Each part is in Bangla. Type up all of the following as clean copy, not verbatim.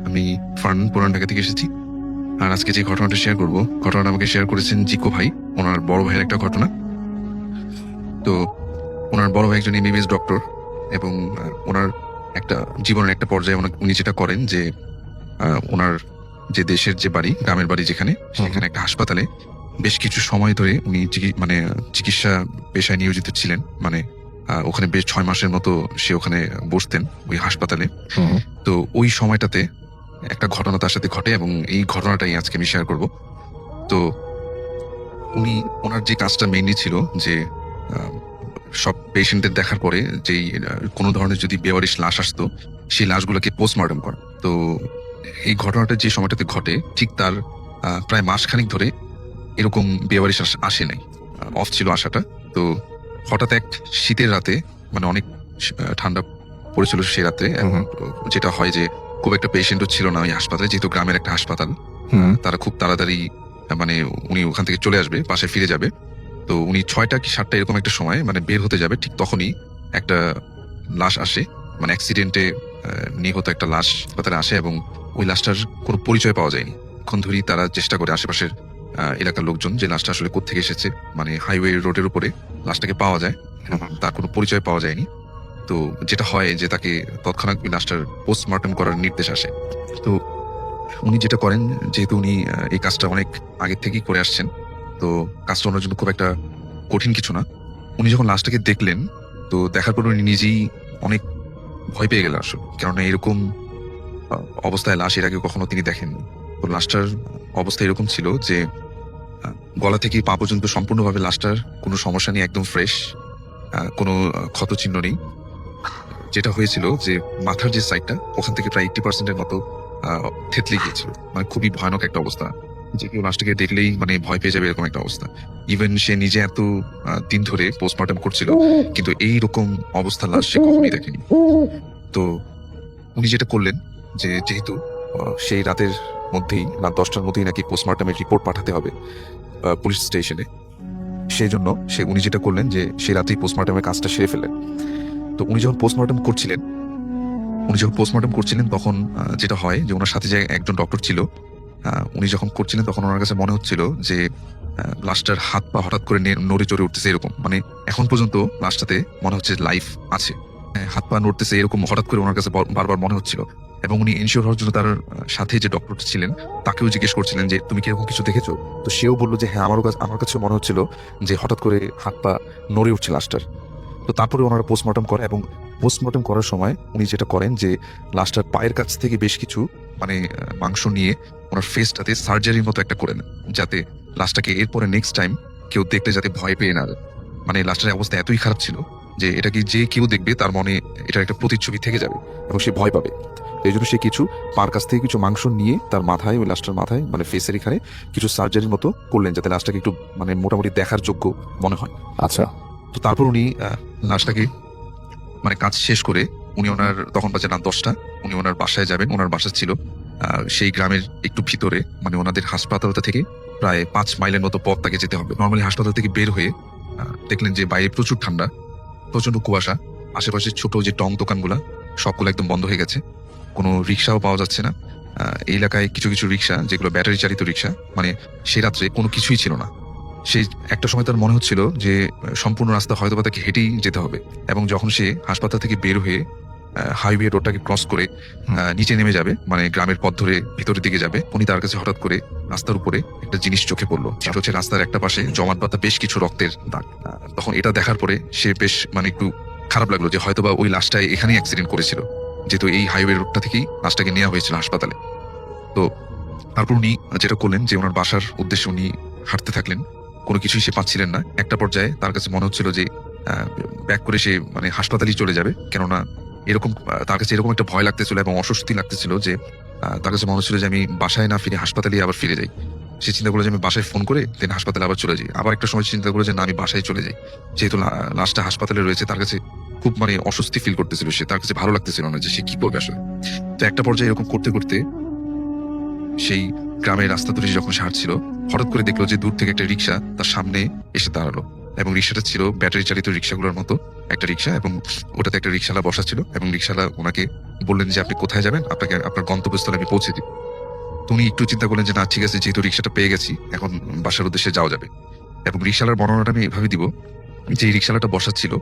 আমি পুরান ঢাকা থেকে এসেছি। আর আজকে যে ঘটনাটা শেয়ার করব, ঘটনাটা আমাকে শেয়ার করেছেন জিকো ভাই, ওনার বড় ভাইয়ের একটা ঘটনা। তো ওনার বড় ভাই একজন এমবিবিএস ডক্টর, এবং ওনার একটা জীবনের একটা পর্যায়ে উনি যেটা করেন যে ওনার যে দেশের যে বাড়ি, গ্রামের বাড়ি যেখানে, সেখানে একটা হাসপাতালে বেশ কিছু সময় ধরে উনি চিকিৎসা পেশায় নিয়োজিত ছিলেন। মানে ওখানে বেশ 6 মাসের মতো সে ওখানে বসতেন ওই হাসপাতালে। তো ওই সময়টাতে একটা ঘটনা তার সাথে ঘটে, এবং এই ঘটনাটাই আজকে আমি শেয়ার করব। তো ওনার যে কাজটা মেইনলি ছিল যে সব পেশেন্টদের দেখার পরে যেই কোনো ধরনের যদি বেওয়ারিশ লাশ আসতো, সেই লাশগুলোকে পোস্টমর্টম করা। তো এই ঘটনাটা যে সময়টাতে ঘটে, ঠিক তার প্রায় মাসখানিক ধরে এরকম বেওয়ারিশ আসে নাই, অফ ছিল আসাটা। তো হঠাৎ এক শীতের রাতে, মানে অনেক ঠান্ডা পড়েছিল সেই রাতে, এবং যেটা হয় যে খুব একটা পেশেন্টও ছিল না ওই হাসপাতালে, যেহেতু গ্রামের একটা হাসপাতাল। তারা খুব তাড়াতাড়ি, মানে উনি ওখান থেকে চলে আসবে, বাসায় ফিরে যাবে। তো উনি 6টা কি 7টা এরকম একটা সময় মানে বের হতে যাবে, ঠিক তখনই একটা লাশ আসে, মানে অ্যাক্সিডেন্টে নিহত একটা লাশ হাসপাতালে আসে, এবং ওই লাশটার কোনো পরিচয় পাওয়া যায়নি। এখন ধরি তারা চেষ্টা করে আশেপাশের এলাকার লোকজন যে লাশটা আসলে কোত্থেকে এসেছে, মানে হাইওয়ে রোডের উপরে লাশটাকে পাওয়া যায়, তার কোনো পরিচয় পাওয়া যায়নি। তো যেটা হয় যে তাকে তৎক্ষণাৎ ওই লাশটার পোস্টমর্টম করার নির্দেশ আসে। তো উনি যেটা করেন, যেহেতু উনি এই কাজটা অনেক আগে থেকেই করে আসছেন, তো কাজটা ওনার জন্য খুব একটা কঠিন কিছু না। উনি যখন লাশটাকে দেখলেন, তো দেখার পর উনি নিজেই অনেক ভয় পেয়ে গেলেন আসলে, কেননা এরকম অবস্থায় লাশ এর আগে কখনো তিনি দেখেননি। তো লাশটার অবস্থা এরকম ছিল যে গলা থেকে পা পর্যন্ত সম্পূর্ণভাবে লাশটার কোনো সমস্যা নেই, একদম ফ্রেশ, কোনো ক্ষত চিহ্ন নেই। যেটা হয়েছিল যে মাথার যে সাইডটা, ওখান থেকে প্রায় 80% মতো থেতলে গিয়েছিল, মানে খুবই ভয়ানক একটা অবস্থা, যে কেউ লাশটাকে দেখলেই মানে ভয় পেয়ে যাবে এরকম একটা অবস্থা। ইভেন সে নিজে এত দিন ধরে পোস্টমর্টম করছিল, কিন্তু এইরকম অবস্থা লাশ সে কখনোই দেখেনি। তো উনি যেটা করলেন যে যেহেতু সেই রাতের মধ্যেই, রাত 10টার মধ্যেই নাকি পোস্টমর্টমের রিপোর্ট পাঠাতে হবে পুলিশ স্টেশনে, সেই জন্য উনি যেটা করলেন যে সেই রাতেই পোস্টমর্টমের কাজটা সেরে ফেললেন। তো উনি যখন পোস্টমর্টম করছিলেন তখন যেটা হয় যে ওনার সাথে যে একজন ডক্টর ছিল, উনি যখন করছিলেন তখন ওনার কাছে মনে হচ্ছিল যে লাশটার হাত পা হঠাৎ করে নড়ে চড়ে উঠতেছে, এরকম মানে এখন পর্যন্ত লাশটাতে মনে হচ্ছে লাইফ আছে, হাত পা নড়তেছে, এরকম হঠাৎ করে ওনার কাছে বারবার মনে হচ্ছিল। এবং উনি এনশিওর হওয়ার জন্য তার সাথে যে ডক্টর ছিলেন তাকেও জিজ্ঞেস করছিলেন যে তুমি কি এরকম কিছু দেখেছো? তো সেও বললো যে হ্যাঁ, আমার কাছে মনে হচ্ছিল যে হঠাৎ করে হাত পা নড়ে উঠছে লাশটার। তো তারপরে ওনারা পোস্টমর্টম করে, এবং পোস্টমর্টম করার সময় উনি যেটা করেন যে লাশটার পায়ের কাছ থেকে বেশ কিছু মানে মাংস নিয়ে ওনার ফেসটাতে সার্জারির মতো একটা করে নেন, যাতে লাশটাকে এরপরে নেক্সট টাইম কেউ দেখলে যাতে ভয় পেয়ে না যায়। মানে লাশটার অবস্থা এতই খারাপ ছিল যে এটাকে যে কেউ দেখবে তার মনে এটার একটা প্রতিচ্ছবি থেকে যাবে, এবং সে ভয় পাবে। এই জন্য সে কিছু পার কাছ থেকে কিছু মাংস নিয়ে তার মাথায়, ওই লাশটার মাথায় মানে ফেসের এখানে কিছু সার্জারির মতো করলেন, যাতে লাশটাকে একটু মানে মোটামুটি দেখার যোগ্য মনে হয়। আচ্ছা। তো তারপর উনি লাশটাকে মানে কাজ শেষ করে উনি ওনার, তখন বাজে রাত 10টা, উনি ওনার বাসায় যাবেন। ওনার বাসা ছিল সেই গ্রামের একটু ভিতরে, মানে ওনাদের হাসপাতালটা থেকে প্রায় 5 মাইলের মতো পথ তাকে যেতে হবে। নর্মালি হাসপাতাল থেকে বের হয়ে দেখলেন যে বাইরে প্রচুর ঠান্ডা, প্রচন্ড কুয়াশা, আশেপাশে ছোট যে টং দোকানগুলা সবগুলো একদম বন্ধ হয়ে গেছে, কোনো রিক্সাও পাওয়া যাচ্ছে না। এই এলাকায় কিছু কিছু রিক্সা, যেগুলো ব্যাটারি চালিত রিক্সা, মানে সে রাত্রে কোনো কিছুই ছিল না। সেই একটা সময় তার মনে হচ্ছিল যে সম্পূর্ণ রাস্তা হয়তো বা তাকে হেঁটেই যেতে হবে, এবং যখন সে হাসপাতাল থেকে বের হয়ে হাইওয়ে রোডটাকে ক্রস করে নিচে নেমে যাবে, মানে গ্রামের পথ ধরে ভিতরের দিকে যাবে, উনি তার কাছে হঠাৎ করে রাস্তার উপরে একটা জিনিস চোখে পড়লো, সেটা হচ্ছে রাস্তার একটা পাশে জমাট বাঁধা বেশ কিছু রক্তের দাগ। তখন এটা দেখার পরে সে বেশ মানে একটু খারাপ লাগলো যে হয়তো বা ওই লাশটাই এখানেই অ্যাক্সিডেন্ট করেছিল, যেহেতু এই হাইওয়ে রোডটা থেকেই লাশটাকে নেওয়া হয়েছিল হাসপাতালে। তো তারপর উনি যেটা করলেন যে ওনার বাসার উদ্দেশ্যে উনি হাঁটতে থাকলেন, কোনো কিছুই সে পাচ্ছিলেন না। একটা পর্যায়ে তার কাছে মনে হচ্ছিল যে ব্যাক করে সে মানে হাসপাতালেই চলে যাবে, কেননা এরকম তার কাছে এরকম একটা ভয় লাগতেছিল এবং অস্বস্তি লাগতেছিল যে তার কাছে মনে হচ্ছিল যে আমি বাসায় না ফিরে হাসপাতালে আবার ফিরে যাই। সে চিন্তা করলো যে আমি বাসায় ফোন করে দেন হাসপাতালে আবার চলে যাই। আবার একটা সময় চিন্তা করলো যে না, আমি বাসায় চলে যাই, যেহেতু লাশটা হাসপাতালে রয়েছে। তার কাছে খুব মানে অস্বস্তি ফিল করতেছিল সে, তার কাছে ভালো লাগতেছিল না যে সে কি করবে আসলে। তো একটা পর্যায়ে এরকম করতে করতে সেই গ্রামের রাস্তা ধরে যখন সে হাঁটছিল, হঠাৎ করে দেখলো যে দূর থেকে একটা রিক্সা তার সামনে এসে দাঁড়ালো। এবং রিক্সাটা ছিল ব্যাটারি চালিত রিক্সাগুলোর মতো একটা রিক্সা, এবং ওটাতে একটা রিক্সাওয়ালা বসা ছিল, এবং রিক্সাওয়ালা ওনাকে বললেন যে আপনি কোথায় যাবেন, আপনাকে আপনার গন্তব্যস্থলে আমি পৌঁছে দিই। তো উনি একটু চিন্তা করলেন যে না ঠিক আছে, যেহেতু রিক্সাটা পেয়ে গেছি এখন বাসার উদ্দেশ্যে যাওয়া যাবে। এবং রিক্সাওয়ালার বর্ণনাটা আমি এভাবে দিব যে এই রিক্সাওয়ালাটা বসা ছিল,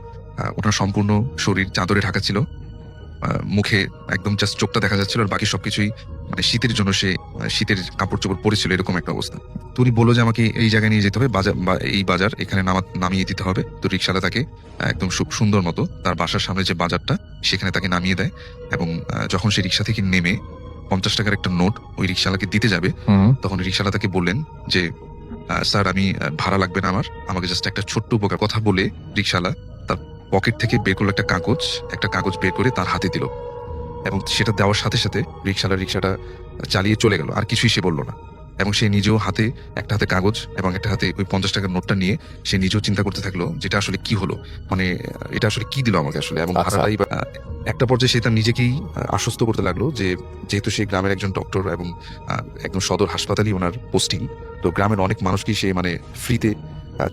ওনার সম্পূর্ণ শরীর চাদরে ঢাকা ছিল, মুখে একদম জাস্ট চোখটা দেখা যাচ্ছিল, আর বাকি সবকিছুই মানে শীতের জন্য সে শীতের কাপড় চোপড় পরেছিল, এরকম একটা অবস্থা। তো উনি বললো যে আমাকে এই জায়গায় নিয়ে যেতে হবে, বাজার বা এই বাজার এখানে নামিয়ে দিতে হবে। তো রিক্সাওয়ালা তাকে একদম সুন্দর মতো তার বাসার সামনে যে বাজারটা সেখানে তাকে নামিয়ে দেয়, এবং যখন সে রিক্সা থেকে নেমে 50 টাকার একটা নোট ওই রিক্সাওয়ালাকে দিতে যাবে, তখন রিক্সাওয়ালা তাকে বললেন যে স্যার আমি ভাড়া লাগবে না, আমাকে জাস্ট একটা ছোট্ট উপকার। কথা বলে রিক্সাওয়ালা তার পকেট থেকে বের করলো একটা কাগজ বের করে তার হাতে দিল, এবং সেটা দেওয়ার সাথে সাথে রিক্সাওয়ালা রিক্সাটা চালিয়ে চলে গেল, আর কিছুই সে বললো না। এবং সে নিজেও একটা হাতে কাগজ এবং একটা হাতে ওই 50 টাকার নোটটা নিয়ে সে নিজেও চিন্তা করতে থাকলো যেটা আসলে কি হলো, মানে এটা আসলে কি দিল আমাকে আসলে। এবং ভাড়াটাই একটা পর্যায়ে সে তার নিজেকেই আশ্বস্ত করতে লাগলো যে যেহেতু সে গ্রামের একজন ডক্টর এবং একদম সদর হাসপাতালই ওনার পোস্টিং, তো গ্রামের অনেক মানুষকেই সে মানে ফ্রিতে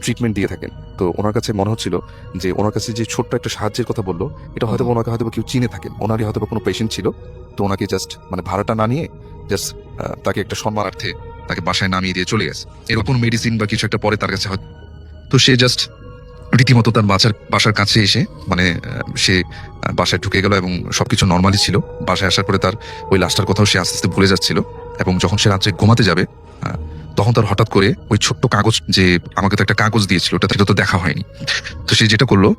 ট্রিটমেন্ট দিয়ে থাকেন। তো ওনার কাছে মনে হচ্ছিল যে ওনার কাছে যে ছোট্ট একটা সাহায্যের কথা বললো, এটা হয়তো ওনাকে হয়তো কেউ চিনে থাকেন, ওনারই হয়তো কোনো পেশেন্ট ছিল, তো ওনাকে জাস্ট মানে ভাড়াটা না নিয়ে জাস্ট তাকে একটা সম্মানার্থে তাকে বাসায় নামিয়ে দিয়ে চলে গেছে। এরকম মেডিসিন বা কিছু একটা পরে তার কাছে হয়তো, তো সে জাস্ট রীতিমতো তার বাসার কাছে এসে মানে সে বাসায় ঢুকে গেল, এবং সবকিছু নর্মালি ছিল। বাসায় আসার পরে তার ওই লাশটার কথাও সে আস্তে আস্তে ভুলে যাচ্ছিল, এবং যখন সে রাত্রে ঘুমাতে যাবে তখন তার হঠাৎ করে ওই ছোট্ট কাগজ, যে আমাকে তো একটা কাগজ দিয়েছিল, ওটা তো দেখা হয়নি। তো সে যেটা করলো,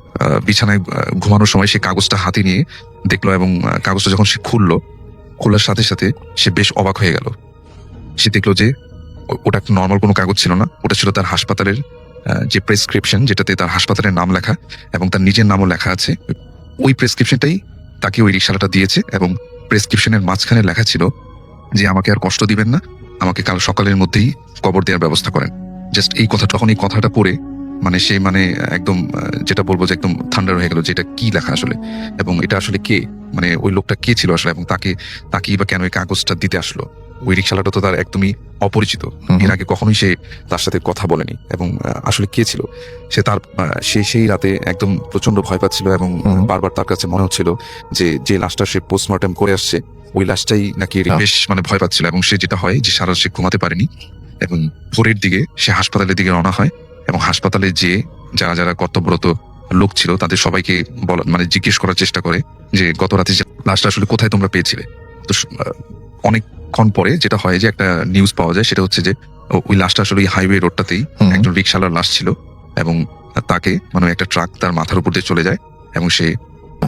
বিছানায় ঘুমানোর সময় সে কাগজটা হাতে নিয়ে দেখলো, এবং কাগজটা যখন সে খোলার সাথে সাথে সে বেশ অবাক হয়ে গেল। সে দেখলো যে ওটা একটা নর্মাল কোনো কাগজ ছিল না, ওটা ছিল তার হাসপাতালের যে প্রেসক্রিপশন, যেটাতে তার হাসপাতালের নাম লেখা এবং তার নিজের নামও লেখা আছে। ওই প্রেসক্রিপশনটাই তাকে ওই রিক্সাওয়ালাটা দিয়েছে, এবং প্রেসক্রিপশনের মাঝখানে লেখা ছিল যে আমাকে আর কষ্ট দিবেন না, আমাকে কাল সকালের মধ্যেই কবর দেওয়ার ব্যবস্থা করেন। জাস্ট এই কথা, তখন এই কথাটা পড়ে মানে সে মানে একদম যেটা বলবো যে একদম থান্ডার হয়ে গেল যে এটা কি লেখা আসলে, এবং এটা আসলে কে, মানে ওই লোকটা কে ছিল আসলে, এবং তাকেই বা কেন এই কাগজটা দিতে আসলো। ওই রিক্সাওয়ালাটা তো তার একদমই অপরিচিত, এর আগে কখনোই সে তার সাথে কথা বলেনি, এবং আসলে কে ছিল সে, তার সেই রাতে একদম প্রচন্ড ভয় পাচ্ছিল, এবং বারবার তার কাছে মনে হচ্ছিল যে লাশটা সে পোস্টমর্টম করে আসছে ওই লাশটাই নাকি বেশ মানে ভয় পাচ্ছিল। এবং সে যেটা হয় যে সারা সে ঘুমাতে পারেনি, এবং ভোরের দিকে সে হাসপাতালের দিকে রওনা হয়, এবং হাসপাতালে যে যারা কর্তব্যরত লোক ছিল তাদের সবাইকে মানে জিজ্ঞেস করার চেষ্টা করে যে গত রাতে যে লাশটা আসলে কোথায় তোমরা পেয়েছিলে। তো অনেকক্ষণ পরে যেটা হয় যে একটা নিউজ পাওয়া যায়, সেটা হচ্ছে যে ওই লাশটা আসলে ওই হাইওয়ে রোডটাতেই একজন রিক্সাওয়ালার লাশ ছিল, এবং তাকে মানে একটা ট্রাক তার মাথার উপর দিয়ে চলে যায়, এবং সে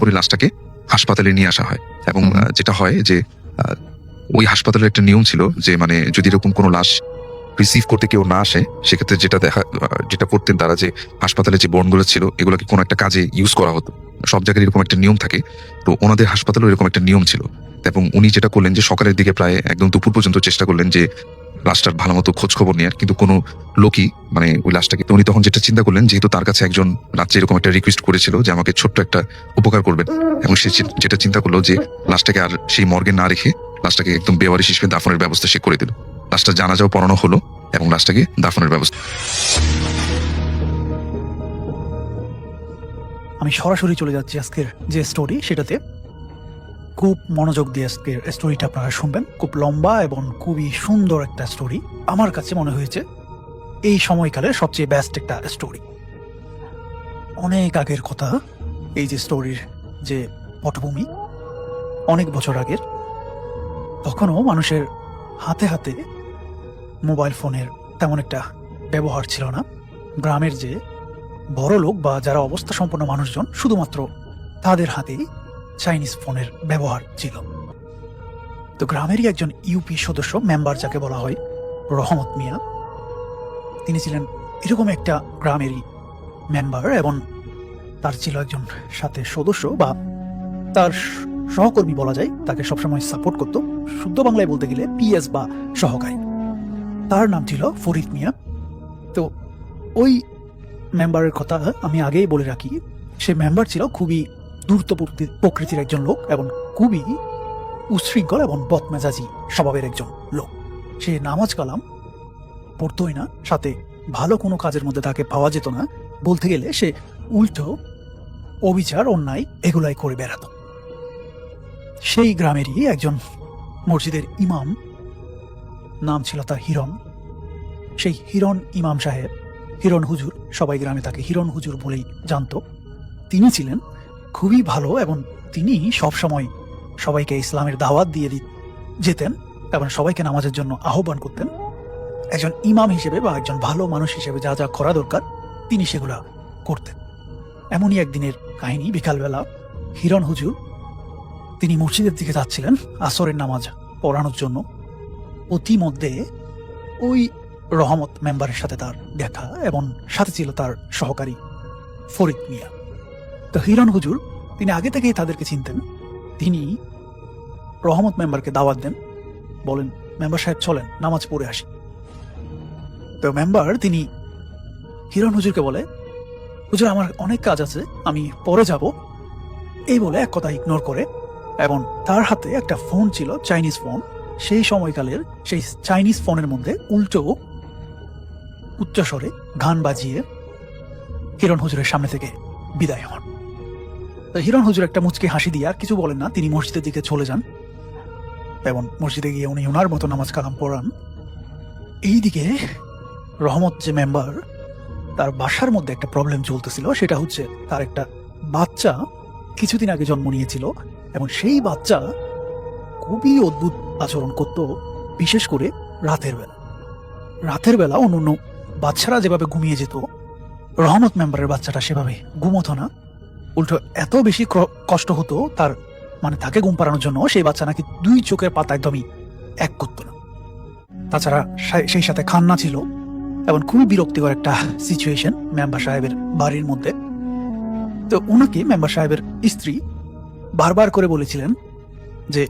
ওই লাশটাকে হাসপাতালে নিয়ে আসা হয়। এবং যেটা হয় যে ওই হাসপাতালের একটা নিয়ম ছিল যে মানে যদি এরকম কোনো লাশ রিসিভ করতে কেউ না আসে, সেক্ষেত্রে যেটা করতেন তারা, যে হাসপাতালে যে বর্ণগুলো ছিল এগুলোকে কোনো একটা কাজে ইউজ করা হতো। সব জায়গায় এরকম একটা নিয়ম থাকে, তো ওনাদের হাসপাতালেও এরকম একটা নিয়ম ছিল। এবং উনি যেটা করলেন যে সকালের দিকে প্রায় একদম দুপুর পর্যন্ত চেষ্টা করলেন যে লাশটার ভালো মতো খোঁজ খবর নেওয়ার, কিন্তু কোনো লোকই মানে ওই লাশটাকে, তো উনি তখন যেটা চিন্তা করলেন, যেহেতু তার কাছে একজন রাত্রে এরকম একটা রিকোয়েস্ট করেছিল যে আমাকে ছোট্ট একটা উপকার করবেন, এবং সে যেটা চিন্তা করলো যে লাশটাকে আর সেই মর্গে না রেখে লাশটাকে একদম বেওয়ারিশ হিসেবে দাফনের ব্যবস্থা সে করে দিল। লাশটা জানাজাও পড়ানো হলো, এবং লাশটাকে দাফনের ব্যবস্থা। আমি সরাসরি চলে যাচ্ছি আজকের যে স্টোরি সেটাতে। খুব মনোযোগ দিয়ে আজকের স্টোরিটা আপনারা শুনবেন। খুব লম্বা এবং খুবই সুন্দর একটা স্টোরি, আমার কাছে মনে হয়েছে এই সময়কালের সবচেয়ে বেস্ট একটা স্টোরি। অনেক আগের কথা এই যে স্টোরির যে পটভূমি, অনেক বছর আগের। তখনও মানুষের হাতে হাতে মোবাইল ফোনের তেমন একটা ব্যবহার ছিল না। গ্রামের যে বড় লোক বা যারা অবস্থা সম্পন্ন মানুষজন, শুধুমাত্র তাদের হাতেই চাইনিজ ফোনের ব্যবহার ছিল। তো গ্রামেরই একজন ইউপি সদস্য, মেম্বার যাকে বলা হয়, রহমত মিয়া, তিনি ছিলেন এরকম একটা গ্রামেরই মেম্বার, এবং তার ছিল একজন সাথে সদস্য বা তার সহকর্মী বলা যায়, তাকে সবসময় সাপোর্ট করত, শুদ্ধ বাংলায় বলতে গেলে পিএস বা সহকারী। তার নাম ছিল ফরিদ মিয়া। তো ওই মেম্বারের কথা আমি আগেই বলে রাখি, সে মেম্বার ছিল খুবই দ্রুত প্রকৃতির একজন লোক, এবং খুবই উশৃঙ্খল এবং বদমেজাজি স্বভাবের একজন লোক। সে নামাজ কালাম পড়তই না, সাথে ভালো কোনো কাজের মধ্যে তাকে পাওয়া যেত না। বলতে গেলে সে উল্টো অবিচার, অন্যায় এগুলাই করে বেড়াত। সেই গ্রামেরই একজন মসজিদের ইমাম, নাম ছিল তার হিরণ। সেই হিরণ ইমাম সাহেব, হিরণ হুজুর, সবাই গ্রামে তাকে হিরণ হুজুর বলেই জানত। তিনি ছিলেন খুবই ভালো এবং তিনি সবসময় সবাইকে ইসলামের দাওয়াত দিয়ে যেতেন এবং সবাইকে নামাজের জন্য আহ্বান করতেন। একজন ইমাম হিসেবে বা একজন ভালো মানুষ হিসেবে যা যা করা দরকার তিনি সেগুলা করতেন। এমনই একদিনের কাহিনী, বিকালবেলা হিরণ হুজুর তিনি মসজিদের দিকে যাচ্ছিলেন আসরের নামাজ পড়ানোর জন্য। অতিমধ্যে ওই রহমত মেম্বারের সাথে তার দেখা এবং সাথে ছিল তার সহকারী ফরিদ মিয়া। তো হিরণ হুজুর তিনি আগে থেকেই তাদেরকে চিনতেন। তিনি রহমত মেম্বারকে দাওয়াত দেন, বলেন মেম্বার সাহেব চলেন নামাজ পড়ে আসি। তো মেম্বার তিনি হিরণ হুজুরকে বলে, হুজুর আমার অনেক কাজ আছে, আমি পরে যাব, এই বলে এক কথা ইগনোর করে। এবং তার হাতে একটা ফোন ছিল, চাইনিজ ফোন। সেই সময়কালের সেই চাইনিজ ফোনের মধ্যে উল্টো উচ্চস্বরে গান বাজিয়ে হিরণ হুজুরের সামনে থেকে বিদায় হন। তো হিরণ হুজুর একটা মুচকি হাসি দিয়ে আর কিছু বলেন না, তিনি মসজিদের দিকে চলে যান এবং মসজিদে গিয়ে উনি ওনার মতো নামাজ কালাম পড়ান। এইদিকে রহমত যে মেম্বার, তার বাসার মধ্যে একটা প্রবলেম চলতেছিল। সেটা হচ্ছে তার একটা বাচ্চা কিছুদিন আগে জন্ম নিয়েছিল এবং সেই বাচ্চা খুবই অদ্ভুত আচরণ করত, বিশেষ করে রাতের বেলা। রাতের বেলা অন্য বাচ্চারা যেভাবে ঘুমিয়ে যেত, রহমত মেম্বারের বাচ্চাটা সেভাবে ঘুমতো না। উল্টো এত বেশি কষ্ট হতো তার, মানে তাকে ঘুম পাড়ানোর জন্য সেই বাচ্চা নাকি দুই চোখের পাতা একদমই এক করতো না। তাছাড়া সেই সাথে কান্না ছিল এবং খুবই বিরক্তিকর একটা সিচুয়েশন মেম্বার সাহেবের বাড়ির মধ্যে। তো ওনাকে মেম্বার সাহেবের স্ত্রী বারবার করে বলেছিলেন যে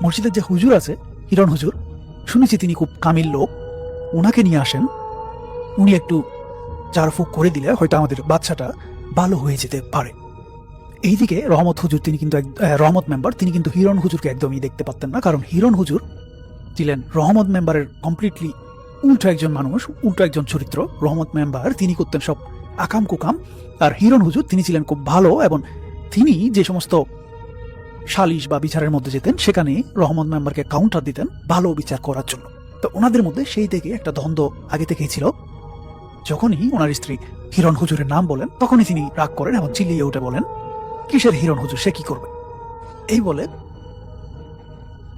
মসজিদের যে হুজুর আছে হিরণ হুজুর, শুনেছি তিনি খুব কামিল লোক, ওনাকে নিয়ে আসেন, উনি একটু ঝাড়ফুঁক করে দিলে হয়তো আমাদের বাচ্চাটা ভালো হয়ে যেতে পারে। এইদিকে রহমত হুজুর তিনি কিন্তু রহমত মেম্বার তিনি কিন্তু হিরণ হুজুরকে একদমই দেখতে পারতেন না, কারণ হিরণ হুজুর ছিলেন রহমত মেম্বারের কমপ্লিটলি উল্টো একজন মানুষ, উল্টো একজন চরিত্র। রহমত মেম্বার তিনি করতেন সব আকাম কুকাম, আর হিরণ হুজুর তিনি ছিলেন খুব ভালো এবং তিনি যে সমস্ত সালিশ বা বিচারের মধ্যে যেতেন সেখানে রহমত মেম্বারকে কাউন্টার দিতেন ভালো বিচার করার জন্য। তো ওনাদের মধ্যে সেই থেকে একটা দ্বন্দ্ব আগে থেকেই ছিল। যখনই ওনার স্ত্রী হিরণ হুজুরের নাম বলেন তখনই তিনি রাগ করেন এবং চিল্লিয়ে উঠে বলেন, কিসের হিরণ হুজুর, সে কি করবে, এই বলে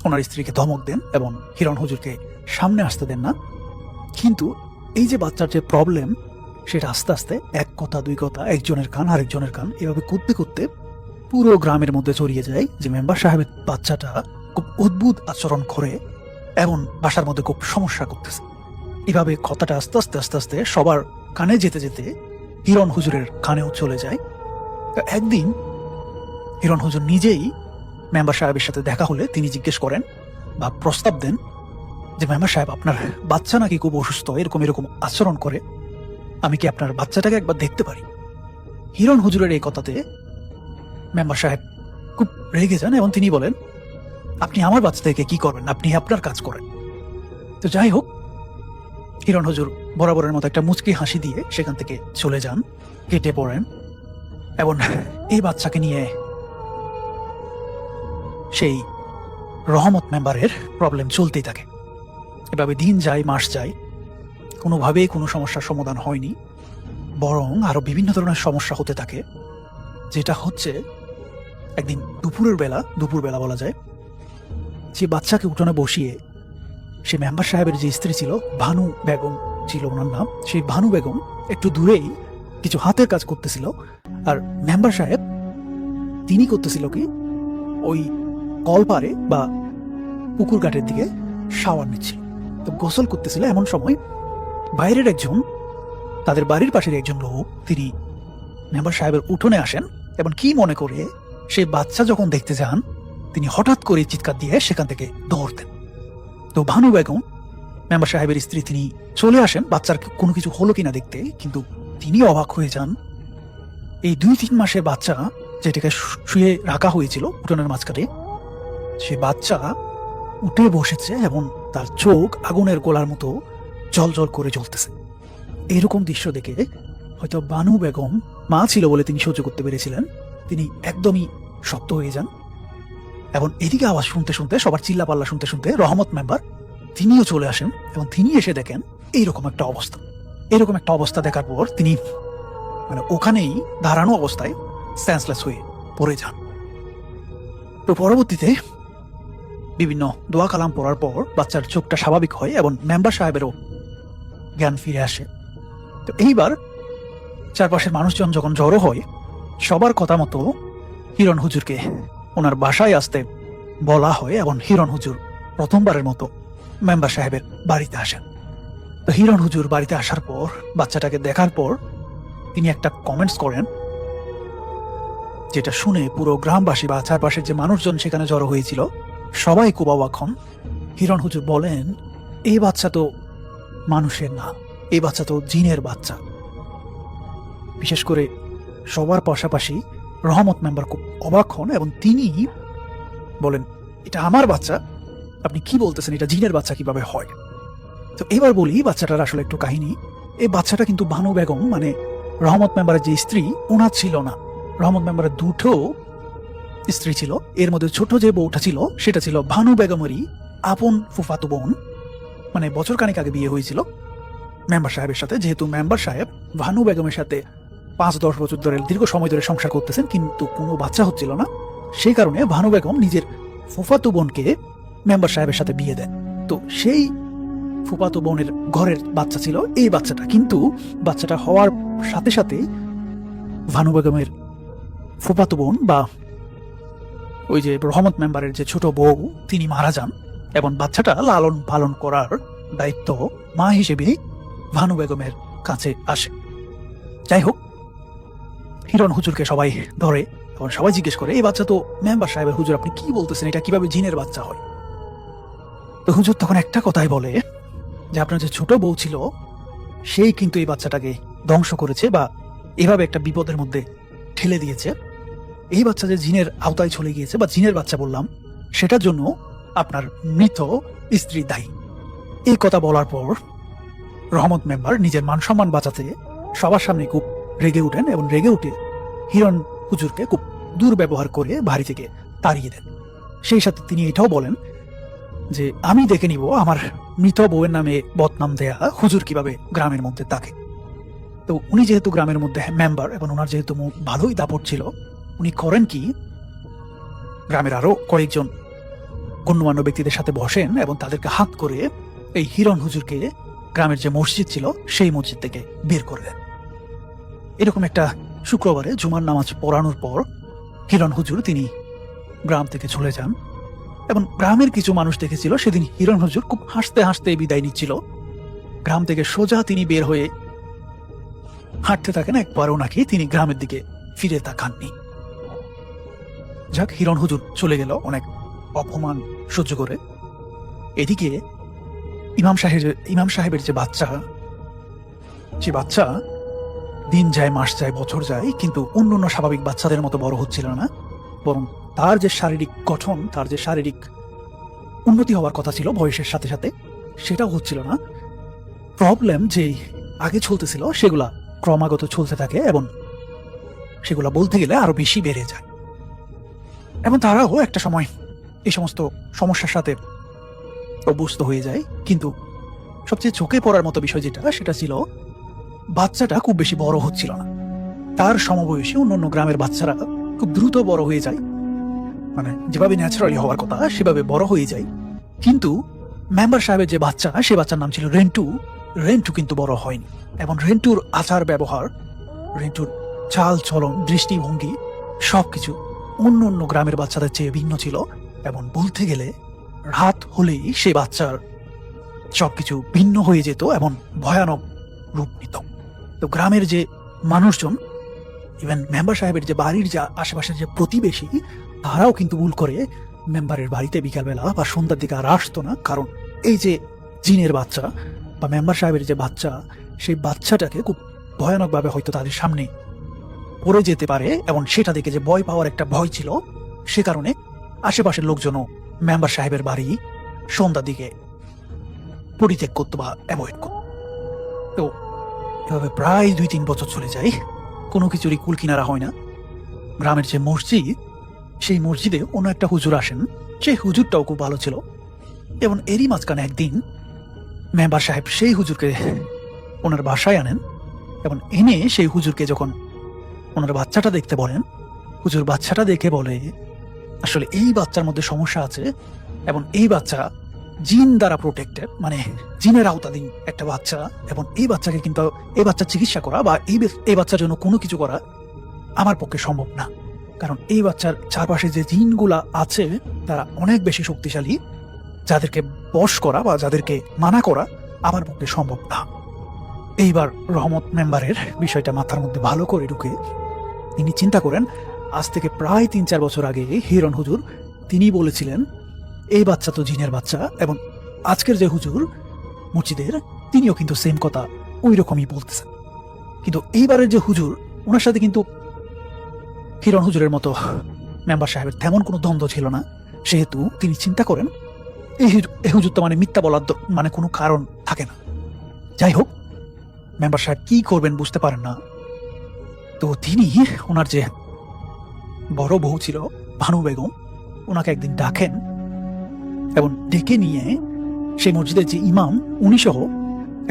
ওনার স্ত্রীকে ধমক দেন এবং হিরণ হুজুরকে সামনে আসতে দেন না। কিন্তু এই যে বাচ্চার যে প্রবলেম, সেটা আস্তে আস্তে এক কথা দুই কথা, একজনের কান আরেকজনের কান, এভাবে করতে করতে পুরো গ্রামের মধ্যে ছড়িয়ে যায় যে মেম্বার সাহেবের বাচ্চাটা খুব অদ্ভুত আচরণ করে এবং বাসার মধ্যে খুব সমস্যা করতেছে। এভাবে কথাটা আস্তে আস্তে আস্তে আস্তে সবার কানে যেতে যেতে হিরণ হুজুরের কানেও চলে যায়। একদিন হিরণ হুজুর নিজেই মেম্বার সাহেবের সাথে দেখা হলে তিনি জিজ্ঞেস করেন বা প্রস্তাব দেন যে মেম্বার সাহেব, আপনার বাচ্চা নাকি খুব অসুস্থ, এরকম এরকম আচরণ করে, আমি কি আপনার বাচ্চাটাকে একবার দেখতে পারি? হিরণ হুজুরের এই কথাতে মেম্বার সাহেব খুব রেগে যান এবং তিনি বলেন, আপনি আমার বাচ্চা থেকে কি করবেন, আপনি আপনার কাজ করেন। তো যাই হোক, হিরণ হুজুর বরাবরের মতো একটা মুচকি হাসি দিয়ে সেখান থেকে চলে যান, কেটে পড়েন এবং এই বাচ্চাকে নিয়ে সেই রহমত মেম্বারের প্রবলেম চলতেই থাকে। এভাবে দিন যায়, মাস যায়, কোনোভাবেই কোনো সমস্যার সমাধান হয়নি, বরং আরো বিভিন্ন ধরনের সমস্যা হতে থাকে। যেটা হচ্ছে একদিন দুপুরবেলা বলা যায়, যে বাচ্চাকে উঠোনে বসিয়ে সে মেম্বার সাহেবের যে স্ত্রী ছিল, ভানু বেগম ছিল ওনার নাম, সেই ভানু বেগম একটু দূরেই কিছু হাতের কাজ করতেছিল, আর মেম্বার সাহেব তিনি করতেছিল কি ওই কলপারে বা পুকুর ঘাটের দিকে শাওয়ার নিচ্ছিল। তো গোসল করতেছিল, এমন সময় বাইরের একজন, তাদের বাড়ির পাশের একজন লোক, তিনি মেম্বার সাহেবের উঠোনে আসেন এবং কি মনে করে সেই বাচ্চা যখন দেখতে যান, তিনি হঠাৎ করে চিৎকার দিয়ে সেখান থেকে দৌড় দেন। তো ভানু বেগম মেম্বার সাহেবের স্ত্রী তিনি চলে আসেন বাচ্চার কোনো কিছু হলো কিনা দেখতে, কিন্তু তিনি অবাক হয়ে যান। এই 2-3 মাসের বাচ্চা যেটাকে শুয়ে রাখা হয়েছিল উঠোনের মাঝখানে, সে বাচ্চা উঠে বসেছে এবং তার চোখ আগুনের গোলার মতো জল জল করে জ্বলতেছে। এরকম দৃশ্য দেখে হয়তো বানু বেগম মা ছিল বলে তিনি সহ্য করতে পেরেছিলেন, তিনি একদমই শক্ত হয়ে যান। এবং এদিকে আওয়াজ শুনতে শুনতে, সবার চিল্লাপাল্লা শুনতে শুনতে রহমত মেম্বার তিনিও চলে আসেন এবং তিনি এসে দেখেন এইরকম একটা অবস্থা। এরকম একটা অবস্থা দেখার পর তিনি ওখানেই দাঁড়ানো অবস্থায় সেন্সলেস হয়ে পড়ে যান। তো পরবর্তীতে বিভিন্ন দোয়া কালাম পড়ার পর বাচ্চার চোখটা স্বাভাবিক হয় এবং মেম্বার সাহেবেরও জ্ঞান ফিরে আসে। তো এইবার চারপাশের মানুষজন যখন জড়ো হয়, সবার কথা মতো হিরণ হুজুরকে ওনার বাসায় আসতে বলা হয় এবং হিরণ হুজুর প্রথমবারের মতো মেম্বার সাহেবের বাড়িতে আসেন। তো হিরণ হুজুর বাড়িতে আসার পর বাচ্চাটাকে দেখার পর তিনি একটা কমেন্টস করেন, যেটা শুনে পুরো গ্রামবাসী বা চারপাশের যে মানুষজন সেখানে জড়ো হয়েছিল সবাই খুব অবাক হন। হিরণ হুজুর বলেন, এই বাচ্চা তো মানুষের না, এই বাচ্চা তো জিনের বাচ্চা। বিশেষ করে সবার পাশাপাশি রহমত মেম্বার খুব অবাক হন এবং তিনি বলেন, এটা আমার বাচ্চা, আপনি কি বলতেছেন, এটা জিনের বাচ্চা কিভাবে হয়? তো এবার বলি বাচ্চাটার আসলে একটু কাহিনী। এই বাচ্চাটা কিন্তু বানু বেগম মানে রহমত মেম্বারের যে স্ত্রী, ওনার ছিল না। রহমত মেম্বারের দুটো স্ত্রী ছিল, এর মধ্যে ছোট যে বউটা ছিল সেটা ছিল ভানু বেগমেরই আপন ফুফাতো বোন, মানে বছর খানেক আগে বিয়ে হয়েছিল মেম্বার সাহেবের সাথে। যেহেতু মেম্বার সাহেব ভানু বেগমের সাথে 5-10 বছর ধরে দীর্ঘ সময় ধরে সংসার করতেছেন কিন্তু কোনো বাচ্চা হচ্ছিল না, সেই কারণে ভানু বেগম নিজের ফুফাতো বোনকে মেম্বার সাহেবের সাথে বিয়ে দেন। তো সেই ফুফাতো বোনের ঘরের বাচ্চা ছিল এই বাচ্চাটা, কিন্তু বাচ্চাটা হওয়ার সাথে সাথে ভানু বেগমের ফুফাতো বোন বা ওই যে রহমত মেম্বারের যে ছোট বউ তিনি মারা যান এবং বাচ্চাটা লালন পালন করার দায়িত্ব মা হিসেবে ভানু বেগমের কাছে আসে। যাই হোক, হিরণ হুজুরকে সবাই ধরে এবং সবাই জিজ্ঞেস করে, এই বাচ্চা তো মেম্বার সাহেবের, হুজুর আপনি কি বলতেছেন, এটা কিভাবে জিনের বাচ্চা হয়? তো হুজুর তখন একটা কথাই বলে যে আপনার যে ছোট বউ ছিল সেই কিন্তু এই বাচ্চাটাকে ধ্বংস করেছে বা এভাবে একটা বিপদের মধ্যে ঠেলে দিয়েছে। এই বাচ্চা যে জিনের আওতায় চলে গিয়েছে বা জিনের বাচ্চা বললাম, সেটার জন্য আপনার মৃত স্ত্রী দায়ী। এই কথা বলার পর রহমত মেম্বার নিজের মান সম্মান বাঁচাতে সবার সামনে খুব রেগে উঠেন এবং রেগে উঠে হিরণ হুজুরকে খুব দুর্ব্যবহার করে বাড়ি থেকে তাড়িয়ে দেন। সেই সাথে তিনি এটাও বলেন যে আমি দেখে নিব আমার মৃত বউয়ের নামে বদনাম দেয়া হুজুর কিভাবে গ্রামের মধ্যে থাকে। তো উনি যেহেতু গ্রামের মধ্যে মেম্বার এবং ওনার যেহেতু ভালোই দাপট ছিল, উনি করেন কি, গ্রামের আরো কয়েকজন গণ্যমান্য ব্যক্তিদের সাথে বসেন এবং তাদেরকে হাত করে এই হিরণ হুজুরকে গ্রামের যে মসজিদ ছিল সেই মসজিদ থেকে বের করে দেন। এরকম একটা শুক্রবারে জুমার নামাজ পড়ানোর পর হিরণ হুজুর তিনি গ্রাম থেকে চলে যান এবং গ্রামের কিছু মানুষ দেখেছিল সেদিন হিরণ হুজুর খুব হাসতে হাসতে বিদায় নিচ্ছিল। গ্রাম থেকে সোজা তিনি বের হয়ে হাঁটতে থাকেন, একবারও নাকি তিনি গ্রামের দিকে ফিরে তাকাননি। যাক, হিরণ হুজুর চলে গেল অনেক অপমান সহ্য করে। এদিকে ইমাম সাহেবের যে বাচ্চা, সে বাচ্চা দিন যায়, মাস যায়, বছর যায়, কিন্তু অন্যান্য স্বাভাবিক বাচ্চাদের মতো বড় হচ্ছিল না, বরং তার যে শারীরিক গঠন, তার যে শারীরিক উন্নতি হওয়ার কথা ছিল বয়সের সাথে সাথে, সেটাও হচ্ছিল না। প্রবলেম যে আগে চলতেছিল সেগুলা ক্রমাগত চলতে থাকে এবং সেগুলা বলতে গেলে আরো বেশি বেড়ে যায় এবং তারাও একটা সময় এই সমস্ত সমস্যার সাথে অভ্যস্ত হয়ে যায়। কিন্তু সবচেয়ে চোখে পড়ার মতো বিষয় যেটা, সেটা ছিল বাচ্চাটা খুব বেশি বড় হচ্ছিল না। তার সমবয়সী অন্যান্য গ্রামের বাচ্চারা খুব দ্রুত বড় হয়ে যায়, মানে যেভাবে ন্যাচারালি হওয়ার কথা সেভাবে বড় হয়ে যায়। কিন্তু মেম্বার সাহেবের যে বাচ্চা, সে বাচ্চার নাম ছিল রেন্টু। রেন্টু কিন্তু বড় হয়নি এবং রেন্টুর আচার ব্যবহার, রেন্টুর চাল চলন, দৃষ্টিভঙ্গি সবকিছু অন্য অন্য গ্রামের বাচ্চাদের চেয়ে ভিন্ন ছিল এবং বলতে গেলে রাত হলেই সে বাচ্চার সবকিছু ভিন্ন হয়ে যেত এবং ভয়ানক রূপ নিত। তো গ্রামের যে মানুষজন, ইভেন মেম্বার সাহেবের যে বাড়ির যে আশেপাশের যে প্রতিবেশী, তারাও কিন্তু ভুল করে মেম্বারের বাড়িতে বিকালবেলা বা সন্ধ্যার দিকে আর আসতো না, কারণ এই যে জিনের বাচ্চা বা মেম্বার সাহেবের যে বাচ্চা, সেই বাচ্চাটাকে খুব ভয়ানকভাবে হয়তো তাদের সামনে পড়ে যেতে পারে এবং সেটা দেখে যে ভয় পাওয়ার একটা ভয় ছিল, সে কারণে আশেপাশের লোকজনও মেম্বার সাহেবের বাড়ি সন্ধ্যার দিকে পরিত্যাগ করতো বা অ্যাভয়েড করত। তো এভাবে প্রায় 2-3 বছর চলে যায়, কোনো কিছুরই কুল কিনারা হয় না। গ্রামের যে মসজিদ, সেই মসজিদে অন্য একটা হুজুর আসেন, সেই হুজুরটাও খুব ভালো ছিল। এবং এরই মাঝখানে একদিন মেম্বার সাহেব সেই হুজুরকে ওনার বাসায় আনেন এবং এনে সেই হুজুরকে যখন ওনার বাচ্চাটা দেখতে বলেন, হুজুর বাচ্চাটা দেখে বলে আসলে এই বাচ্চার মধ্যে সমস্যা আছে এবং এই বাচ্চা জিন দ্বারা প্রোটেক্টেড, মানে জিনের আওতাধীন একটা বাচ্চা, এবং এই বাচ্চাকে কিন্তু এই বাচ্চার চিকিৎসা করা বা এই বাচ্চার জন্য কোনো কিছু করা আমার পক্ষে সম্ভব না, কারণ এই বাচ্চার চারপাশে যে জিনগুলা আছে তারা অনেক বেশি শক্তিশালী, যাদেরকে বশ করা বা যাদেরকে মানা করা আমার পক্ষে সম্ভব না। এইবার রহমত মেম্বারের বিষয়টা মাথার মধ্যে ভালো করে ঢুকে তিনি চিন্তা করেন, আজ থেকে প্রায় 3-4 বছর আগে হিরণ হুজুর তিনি বলেছিলেন এই বাচ্চা তো জিনের বাচ্চা, এবং আজকের যে হুজুর মসজিদের তিনিও কিন্তু সেম কথা ওই রকমই বলতেছেন। কিন্তু এইবারের যে হুজুর, ওনার সাথে কিন্তু হিরণ হুজুরের মতো মেম্বার সাহেবের তেমন কোনো দ্বন্দ্ব ছিল না, সেহেতু তিনি চিন্তা করেন এই হুজুর তো মানে মিথ্যা বলার মানে কোনো কারণ থাকে না। যাই হোক, মেম্বার সাহেব কি করবেন বুঝতে পারেন না। তো তিনি ওনার যে বড় বউ ছিল ভানু বেগম, ওনাকে একদিন ডাকেন এবং ডেকে নিয়ে সেই মসজিদের যে ইমাম উনি সহ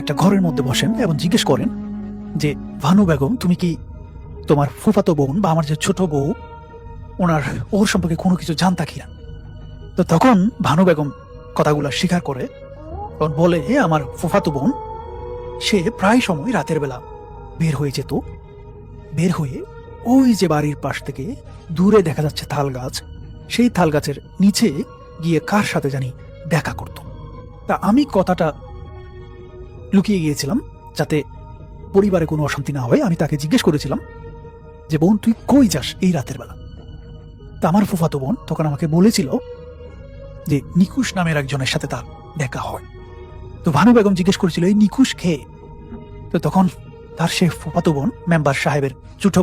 একটা ঘরের মধ্যে বসেন এবং জিজ্ঞেস করেন যে ভানু বেগম, তুমি কি তোমার ফুফাতো বোন বা আমার যে ছোট বউ ওর সম্পর্কে কোনো কিছু জানতা কিনা? তো তখন ভানু বেগম কথাগুলো স্বীকার করে এবং বলে আমার ফুফাতো বোন সে প্রায় সময় রাতের বেলা বের হয়ে যেত, বের হয়ে ওই যে বাড়ির পাশ থেকে দূরে দেখা যাচ্ছে তাল গাছ, সেই তাল গাছের নিচে গিয়ে কার সাথে জানি দেখা করত। তা আমি কথাটা লুকিয়ে গিয়েছিলাম যাতে পরিবারে কোনো অশান্তি না হয়। আমি তাকে জিজ্ঞেস করেছিলাম যে বোন তুই কই যাস এই রাতের বেলা? তা আমার ফুফাতো বোন তখন আমাকে বলেছিল যে নিকুশ নামের একজনের সাথে তার দেখা হয়। তো ভানু বেগম জিজ্ঞেস করেছিল এই নিকুশ খেয়ে? তো তখন তার সে ফুফাতো বোন মেম্বার সাহেবের ছোট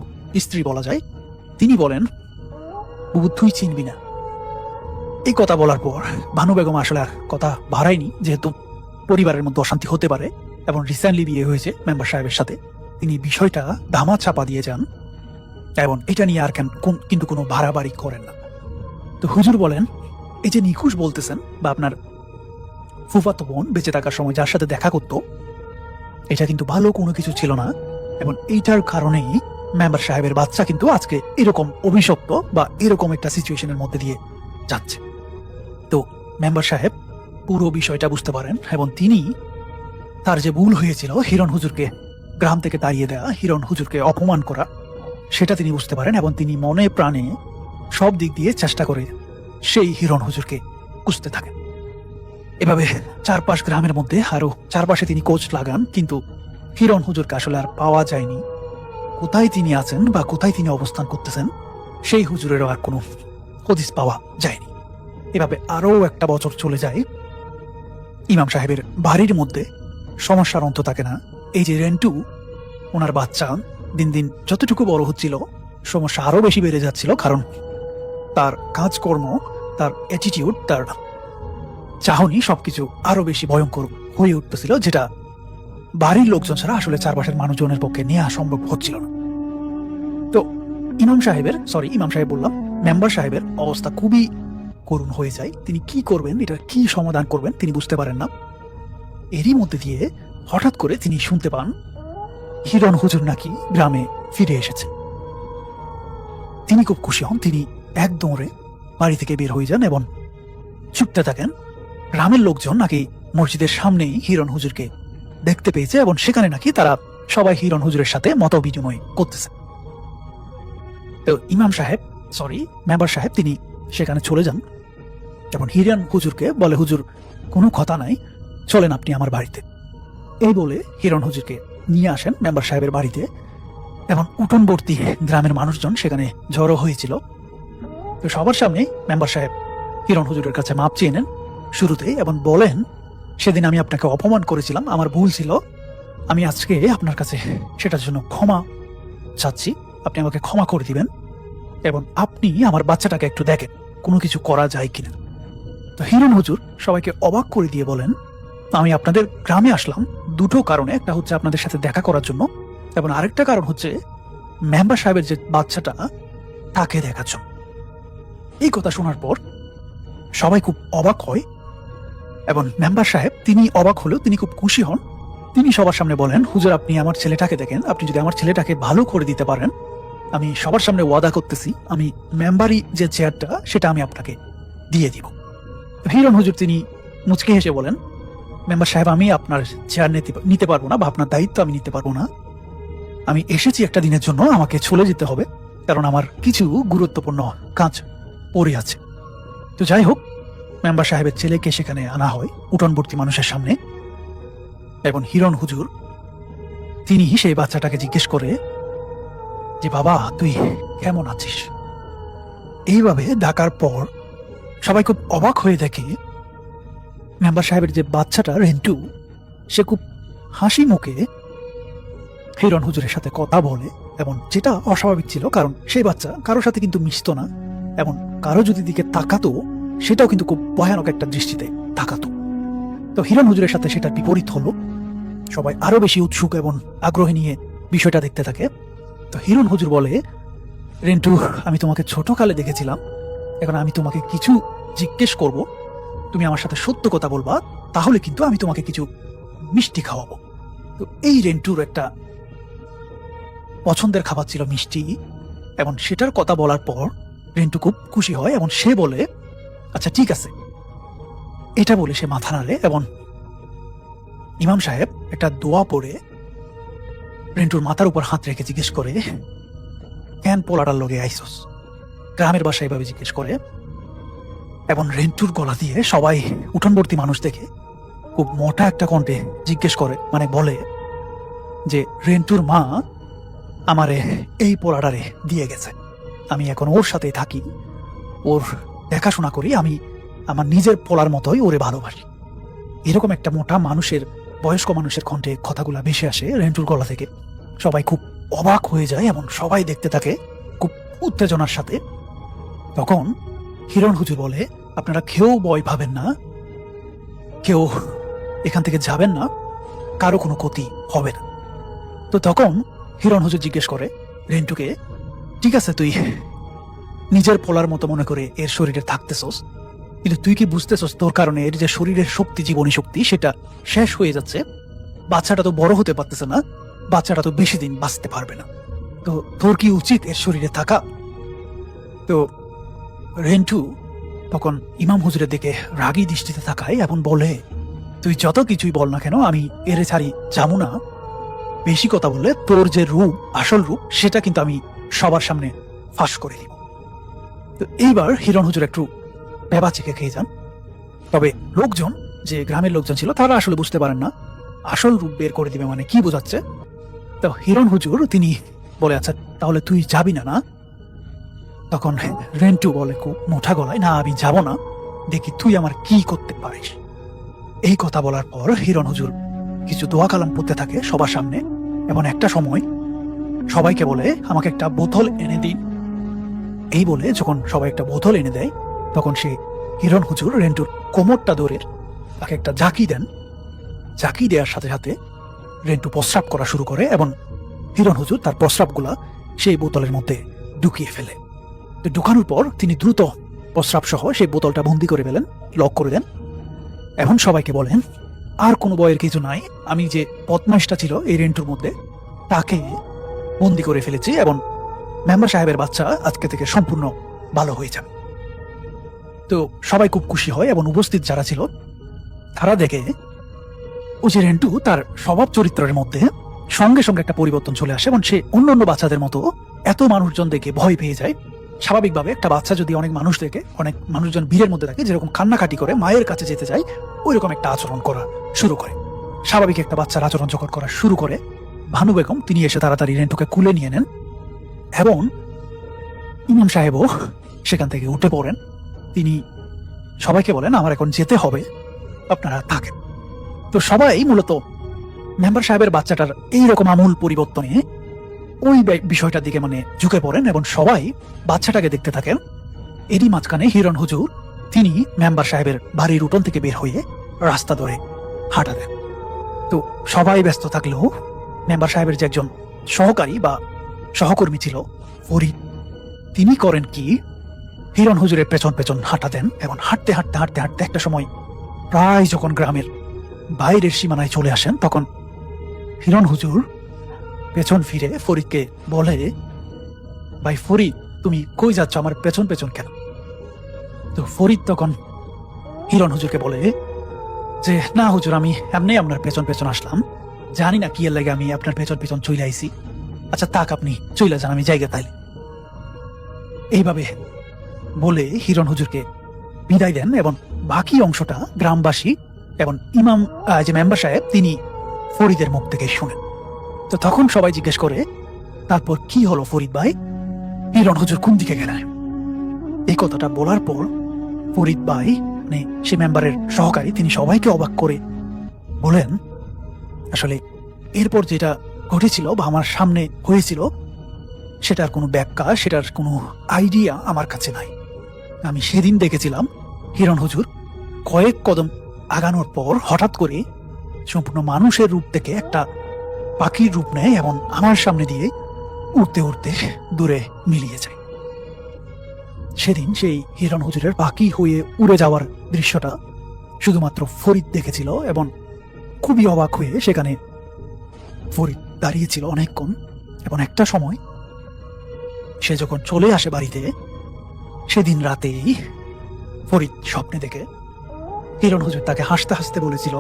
স্ত্রী বলা যায়, তিনি বলেন বুবু তুই চিনবি না। এই কথা বলার পর ভানু বেগম আসলে আর কথা বাড়ায়নি, যেহেতু পরিবারের মধ্যে অশান্তি হতে পারে এবং রিসেন্টলি বিয়ে হয়েছে মেম্বার সাহেবের সাথে। তিনি বিষয়টা ধামা চাপা দিয়ে যান এবং এটা নিয়ে আর কিন্তু কোনো বাড়াবাড়ি করেন না। তো হুজুর বলেন এই যে নিকুশ বলতেছেন বা আপনার ফুফাতো বোন বেঁচে থাকার সময় যার সাথে দেখা করতো, এটা কিন্তু ভালো কোনো কিছু ছিল না, এবং এইটার কারণেই মেম্বার সাহেবের বাচ্চা কিন্তু আজকে এরকম অভিশপ্ত বা এরকম একটা সিচুয়েশনের মধ্যে দিয়ে যাচ্ছে। তো মেম্বার সাহেব পুরো বিষয়টা বুঝতে পারেন এবং তিনি তার যে ভুল হয়েছিল হিরণ হুজুরকে গ্রাম থেকে তাড়িয়ে দেওয়া, হিরণ হুজুরকে অপমান করা, সেটা তিনি বুঝতে পারেন এবং তিনি মনে প্রাণে সব দিক দিয়ে চেষ্টা করে সেই হিরণ হুজুরকে খুঁজতে থাকেন। এভাবে 4-5 গ্রামের মধ্যে আরো চারপাশে তিনি খোঁজ লাগান, কিন্তু হিরণ হুজুরকে আসলে আর পাওয়া যায়নি। কোথায় তিনি আছেন বা কোথায় তিনি অবস্থান করতেছেন সেই হুজুরেরও আর কোনো হদিস পাওয়া যায়নি। এভাবে আরো একটা বছর চলে যায়। ইমাম সাহেবের বাড়ির মধ্যে সমস্যার অন্ত থাকে না। এই যে রেন্টু, ওনার বাচ্চা দিন দিন যতটুকু বড় হচ্ছিল সমস্যা আরো বেশি বেড়ে যাচ্ছিল, কারণ তার কাজকর্ম, তার অ্যাটিটিউড, তার চাহনি সবকিছু আরো বেশি ভয়ঙ্কর হয়ে উঠতেছিল, যেটা বাড়ির লোকজন ছাড়া আসলে চারপাশের মানুষজনের পক্ষে নেওয়া সম্ভব হচ্ছিল না। তো ইমাম সাহেব বললাম, মেম্বার সাহেবের অবস্থা খুবই করুণ হয়ে যায়। তিনি কি করবেন, এটা কি সমাধান করবেন তিনি বুঝতে পারেন না। এরই মধ্যে দিয়ে হঠাৎ করে তিনি শুনতে পান হিরণ হুজুর নাকি গ্রামে ফিরে এসেছে। তিনি খুব খুশি হন, তিনি এক দৌড়ে বাড়ি থেকে বের হয়ে যান এবং ছুটতে থাকেন। গ্রামের লোকজন নাকি মসজিদের সামনেই হিরণ হুজুরকে দেখতে পেয়েছে এবং সেখানে নাকি তারা সবাই হিরণ হুজুরের সাথে মত বিনিময় করতেছে। তো মেম্বার সাহেব তিনি সেখানে চলে যান এবং হিরণ হুজুরকে বলে হুজুর কোনো কথা নাই, চলেন আপনি আমার বাড়িতে। এই বলে হিরণ হুজুরকে নিয়ে আসেন মেম্বার সাহেবের বাড়িতে এবং উঠোনবর্তী গ্রামের মানুষজন সেখানে জড়ো হয়েছিল। তো সবার সামনে মেম্বার সাহেব হিরণ হুজুরের কাছে মাপ চেয়ে নেন শুরুতেই এবং বলেন সেদিন আমি আপনাকে অপমান করেছিলাম, আমার ভুল ছিল, আমি আজকে আপনার কাছে সেটার জন্য ক্ষমা চাচ্ছি, আপনি আমাকে ক্ষমা করে দিবেন এবং আপনি আমার বাচ্চাটাকে একটু দেখেন কোনো কিছু করা যায় কিনা। তো হিরণ হুজুর সবাইকে অবাক করে দিয়ে বলেন আমি আপনাদের গ্রামে আসলাম দুটো কারণে, একটা হচ্ছে আপনাদের সাথে দেখা করার জন্য, এবং আরেকটা কারণ হচ্ছে মেম্বার সাহেবের যে বাচ্চাটা তাকে দেখার জন্য। এই কথা শোনার পর সবাই খুব অবাক হয়, এবং মেম্বার সাহেব তিনি অবাক হলেও তিনি খুব খুশি হন। তিনি সবার সামনে বলেন, হুজুর আপনি আমার ছেলেটাকে দেখেন, আপনি যদি আমার ছেলেটাকে ভালো করে দিতে পারেন, আমি সবার সামনে ওয়াদা করতেছি আমি মেম্বারি যে চেয়ারটা সেটা আমি আপনাকে দিয়ে দিব। হিরণ হুজুর তিনি মুচকি হেসে বলেন, মেম্বার সাহেব আমি আপনার চেয়ার নিতে পারবো না, বা আপনার দায়িত্ব আমি নিতে পারবো না। আমি এসেছি একটা দিনের জন্য, আমাকে চলে যেতে হবে, কারণ আমার কিছু গুরুত্বপূর্ণ কাজ পড়ে আছে। তো যাই হোক, মেম্বার সাহেবের ছেলেকে সেখানে আনা হয় উঠোনবর্তী মানুষের সামনে, এবং হিরণ হুজুর তিনি সেই বাচ্চাটাকে জিজ্ঞেস করে যে বাবা তুই কেমন আছিস। এইভাবে ডাকার পর সবাই খুব অবাক হয়ে দেখে মেম্বার সাহেবের যে বাচ্চাটা রেন্টু, সে খুব হাসি মুখে হিরণ হুজুরের সাথে কথা বলে, এবং যেটা অস্বাভাবিক ছিল, কারণ সেই বাচ্চা কারোর সাথে কিন্তু মিশতো না, এবং কারো যদি দিকে তাকাতো সেটাও কিন্তু খুব ভয়ানক একটা দৃষ্টিতে তাকাতো। তো হিরণ হুজুরের সাথে সেটার বিপরীত হলো। সবাই আরো বেশি উৎসুক এবং আগ্রহ নিয়ে বিষয়টা দেখতে থাকে। তো হিরণ হুজুর বলে, রেন্টু আমি তোমাকে ছোটকালে দেখেছিলাম, এখন আমি তোমাকে কিছু জিজ্ঞেস করব, তুমি আমার সাথে সত্য কথা বলবা, তাহলে কিন্তু আমি তোমাকে কিছু মিষ্টি খাওয়াবো। তো এই রেন্টুর একটা পছন্দের খাবার ছিল মিষ্টি, এবং সেটার কথা বলার পর রেন্টু খুব খুশি হয়, এবং সে বলে আচ্ছা ঠিক আছে, এটা বলে সে মাথা নাড়ে, এবং ইমাম সাহেব একটা দোয়া পড়ে রেন্টুর মাথার উপর হাত রেখে জিজ্ঞেস করে, কেন পোলাটার লগে আইসস? গ্রামের বাসায় এভাবে জিজ্ঞেস করে, এবং রেন্টুর গলা দিয়ে সবাই উঠোনবর্তী মানুষ দেখে খুব মোটা একটা কণ্ঠে জিজ্ঞেস করে, মানে বলে যে রেন্টুর মা আমারে এই পোলাটারে দিয়ে গেছে, আমি এখন ওর সাথেই থাকি, ওর দেখাশোনা করি, আমি আমার নিজের পোলার মতোই ওরে ভালোবাসি। এরকম একটা মোটা মানুষের, বয়স্ক মানুষের কণ্ঠে কথাগুলা ভেসে আসে রেন্টুর গলা থেকে। সবাই খুব অবাক হয়ে যায় এবং সবাই দেখতে থাকে খুব উত্তেজনার সাথে। তখন হিরণ হুজুর বলে, আপনারা কেউ ভয় পাবেন না, কেউ এখান থেকে যাবেন না, কারো কোনো ক্ষতি হবে না। তো তখন হিরণ হুজুর জিজ্ঞেস করে রেন্টুকে, ঠিক আছে তুই নিজের পোলার মতো মনে করে এর শরীরে থাকতেছস, কিন্তু তুই কি বুঝতেছস তোর কারণে এর যে শরীরের শক্তি, জীবনী শক্তি, সেটা শেষ হয়ে যাচ্ছে। বাচ্চাটা তো বড় হতে পারতেছে না, বাচ্চাটা তো বেশি দিন বাঁচতে পারবে না, তো তোর কি উচিত এর শরীরে থাকা? তো রেন্টু তখন ইমাম হুজুরের দিকে রাগী দৃষ্টিতে তাকায় এবং বলে, তুই যত কিছুই বল না কেন, আমি এর ছাড়ি যাবো না। বেশি কথা বললে তোর যে রূপ, আসল রূপ, সেটা কিন্তু আমি সবার সামনে ফাঁস করে দিব। তো এইবার হিরণ হুজুর একটু ভেবা চেকে খেয়ে যান। তবে লোকজন, যে গ্রামের লোকজন ছিল, তারা আসলে বুঝতে পারেন না আসল রূপ বের করে দিবে মানে কি বোঝাচ্ছে। তো হিরণ হুজুর তিনি বলে, আচ্ছা তাহলে তুই যাবি না? না। তখন রেন্টু বলে খুব মোটা গলায়, না আমি যাব না, দেখি তুই আমার কি করতে পারিস। এই কথা বলার পর হিরণ হুজুর কিছু দোয়া কালাম পড়তে থাকে সবার সামনে, এবং একটা সময় সবাইকে বলে, আমাকে একটা বোতল এনে দিন। এই বলে যখন সবাই একটা বোতল এনে দেয়, তখন সে হিরণ হুজুর রেন্টুর কোমরটা ধরে তাকে একটা জাকি দেন। জাকি দেওয়ার সাথে সাথে রেন্টু প্রস্রাব করা শুরু করে, এবং হিরণ হুজুর তার প্রস্রাবগুলা সেই বোতলের মধ্যে ঢুকিয়ে ফেলে। তো ঢুকানোর পর তিনি দ্রুত প্রস্রাব সহ সেই বোতলটা বন্দি করে ফেলেন, লক করে দেন, এখন সবাইকে বলেন, আর কোনো ভয়ের কিছু নাই, আমি যে বদমাইশটা ছিল এই রেন্টুর মধ্যে, তাকে বন্দি করে ফেলেছি, এবং মেম্বার সাহেবের বাচ্চা আজকে থেকে সম্পূর্ণ ভালো হয়ে যাবে। তো সবাই খুব খুশি হয়, এবং উপস্থিত যারা ছিল তারা দেখে ও যে রেন্টু, তার স্বভাব চরিত্রের মধ্যে সঙ্গে সঙ্গে একটা পরিবর্তন চলে আসে, এবং সে অন্য বাচ্চাদের মতো এত মানুষজন দেখে ভয় পেয়ে যায়। স্বাভাবিকভাবে একটা বাচ্চা যদি অনেক মানুষ দেখে, অনেক মানুষজন ভিড়ের মধ্যে থাকে, যেরকম কান্নাকাটি করে মায়ের কাছে যেতে যায়, ওই রকম একটা আচরণ করা শুরু করে। স্বাভাবিক একটা বাচ্চার আচরণ যখন করা শুরু করে, ভানু বেগম তিনি এসে তাড়াতাড়ি রেন্টুকে কুলে নিয়ে নেন, এবং ইমাম সাহেবও সেখান থেকে উঠে পড়েন। তিনি সবাইকে বলেন, আমার এখন যেতে হবে, আপনারা থাকেন। তো সবাই মূলত মেম্বার সাহেবের বাচ্চাটার এইরকম আমূল পরিবর্তনে ওই বিষয়টার দিকে মানে ঝুঁকে পড়েন, এবং সবাই বাচ্চাটাকে দেখতে থাকেন। এরই মাঝখানে হিরণ হুজুর তিনি মেম্বার সাহেবের বাড়ির উঠোন থেকে বের হয়ে রাস্তা ধরে হাঁটা দেন। তো সবাই ব্যস্ত থাকলেও মেম্বার সাহেবের যে একজন সহকারী বা সহকর্মী ছিল ফরিদ, তিনি করেন কি, হিরণ হুজুরের পেছন পেছন হাঁটা দেন এবং হাঁটতে হাঁটতে হাঁটতে হাঁটতে একটা সময় প্রায় যখন গ্রামের বাইরের সীমানায় চলে আসেন, তখন হিরণ হুজুর পেছন ফিরে ফরিদকে বলে, ভাই ফরিদ, তুমি কই যাচ্ছ, আমার পেছন পেছন কেন? তো ফরিদ তখন হিরণ হুজুরকে বলে যে, না হুজুর, আমি এমনি আপনার পেছন পেছন আসলাম, জানি না কি এর লাগে আমি আপনার পেছন পেছন চলে আইছি। আচ্ছা তাক, আপনি চলে যান, আমি জায়গা তাইলে। এইভাবে বলে হিরণ হুজুরকে বিদায় দেন এবং বাকি অংশটা গ্রামবাসী এবং ইমাম যে মেম্বার সাহেব তিনি ফরিদের মুখ থেকে শুনেন। তো তখন সবাই জিজ্ঞেস করে, তারপর কি হলো ফরিদ ভাই, হিরণ হুজুর কোন দিকে গেলেন? এই কথাটা বলার পর ফরিদ ভাই, মানে সে মেম্বারের সহকারী, তিনি সবাইকে অবাক করে বলেন, আসলে এরপর যেটা ঘটেছিল বা আমার সামনে হয়েছিল সেটার কোনো ব্যাখ্যা, সেটার কোনো আইডিয়া আমার কাছে নাই। আমি সেদিন দেখেছিলাম হিরণ হুজুর কয়েক কদম আগানোর পর হঠাৎ করে সম্পূর্ণ মানুষের রূপ থেকে একটা পাখির রূপ নেয় এবং আমার সামনে দিয়ে উড়তে উড়তে দূরে মিলিয়ে যায়। সেদিন সেই হিরণ হুজুরের পাখি হয়ে উড়ে যাওয়ার দৃশ্যটা শুধুমাত্র ফরিদ দেখেছিল এবং খুবই অবাক হয়ে সেখানে ফরিদ দাঁড়িয়েছিল অনেকক্ষণ। এবং একটা সময় সে যখন চলে আসে বাড়িতে, সেদিন রাতেই ফরিদ স্বপ্নে দেখে হিরণ হুজুর তাকে হাসতে হাসতে বলেছিল